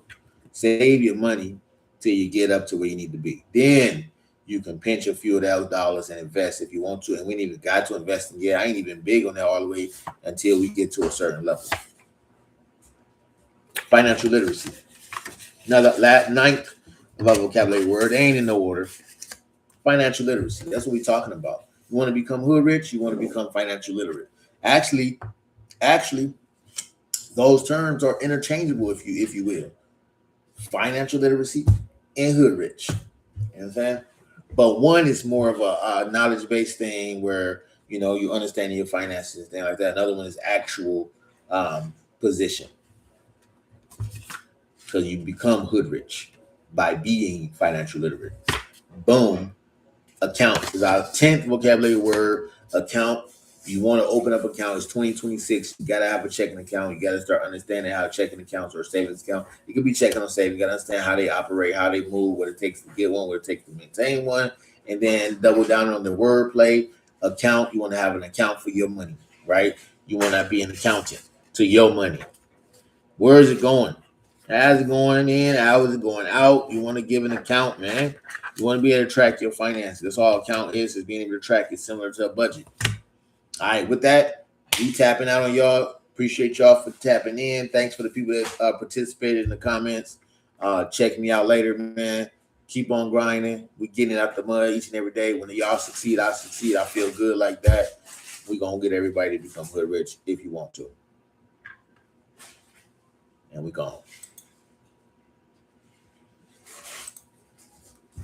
Save your money till you get up to where you need to be. Then you can pinch a few of those dollars and invest if you want to. And we ain't even got to invest in yet. I ain't even big on that all the way until we get to a certain level. Financial literacy. Another ninth of our vocabulary word. They ain't in no order. Financial literacy. That's what we're talking about. You want to become hood rich, you want to become financial literate. Actually, those terms are interchangeable, if you will. Financial literacy and hood rich. You know what I'm saying? But one is more of a knowledge-based thing where you understand your finances, things like that. Another one is actual position. Because you become hood rich by being financial literate. Boom. Account is our 10th vocabulary word. Account. If you want to open up an account, it's 2026. You got to have a checking account. You got to start understanding how checking accounts or savings account. You could be checking on savings. You got to understand how they operate, how they move, what it takes to get one, what it takes to maintain one, and then double down on the wordplay. Account. You want to have an account for your money, right? You want to be an accountant to your money. Where is it going? How's it going in? How is it going out? You want to give an account, man. You want to be able to track your finances. That's all account is being able to track it, similar to a budget. All right, with that, we tapping out on y'all. Appreciate y'all for tapping in. Thanks for the people that participated in the comments. Check me out later, man. Keep on grinding. We getting it out the mud each and every day. When y'all succeed, I succeed. I feel good like that. We're going to get everybody to become hood rich if you want to. And we gone.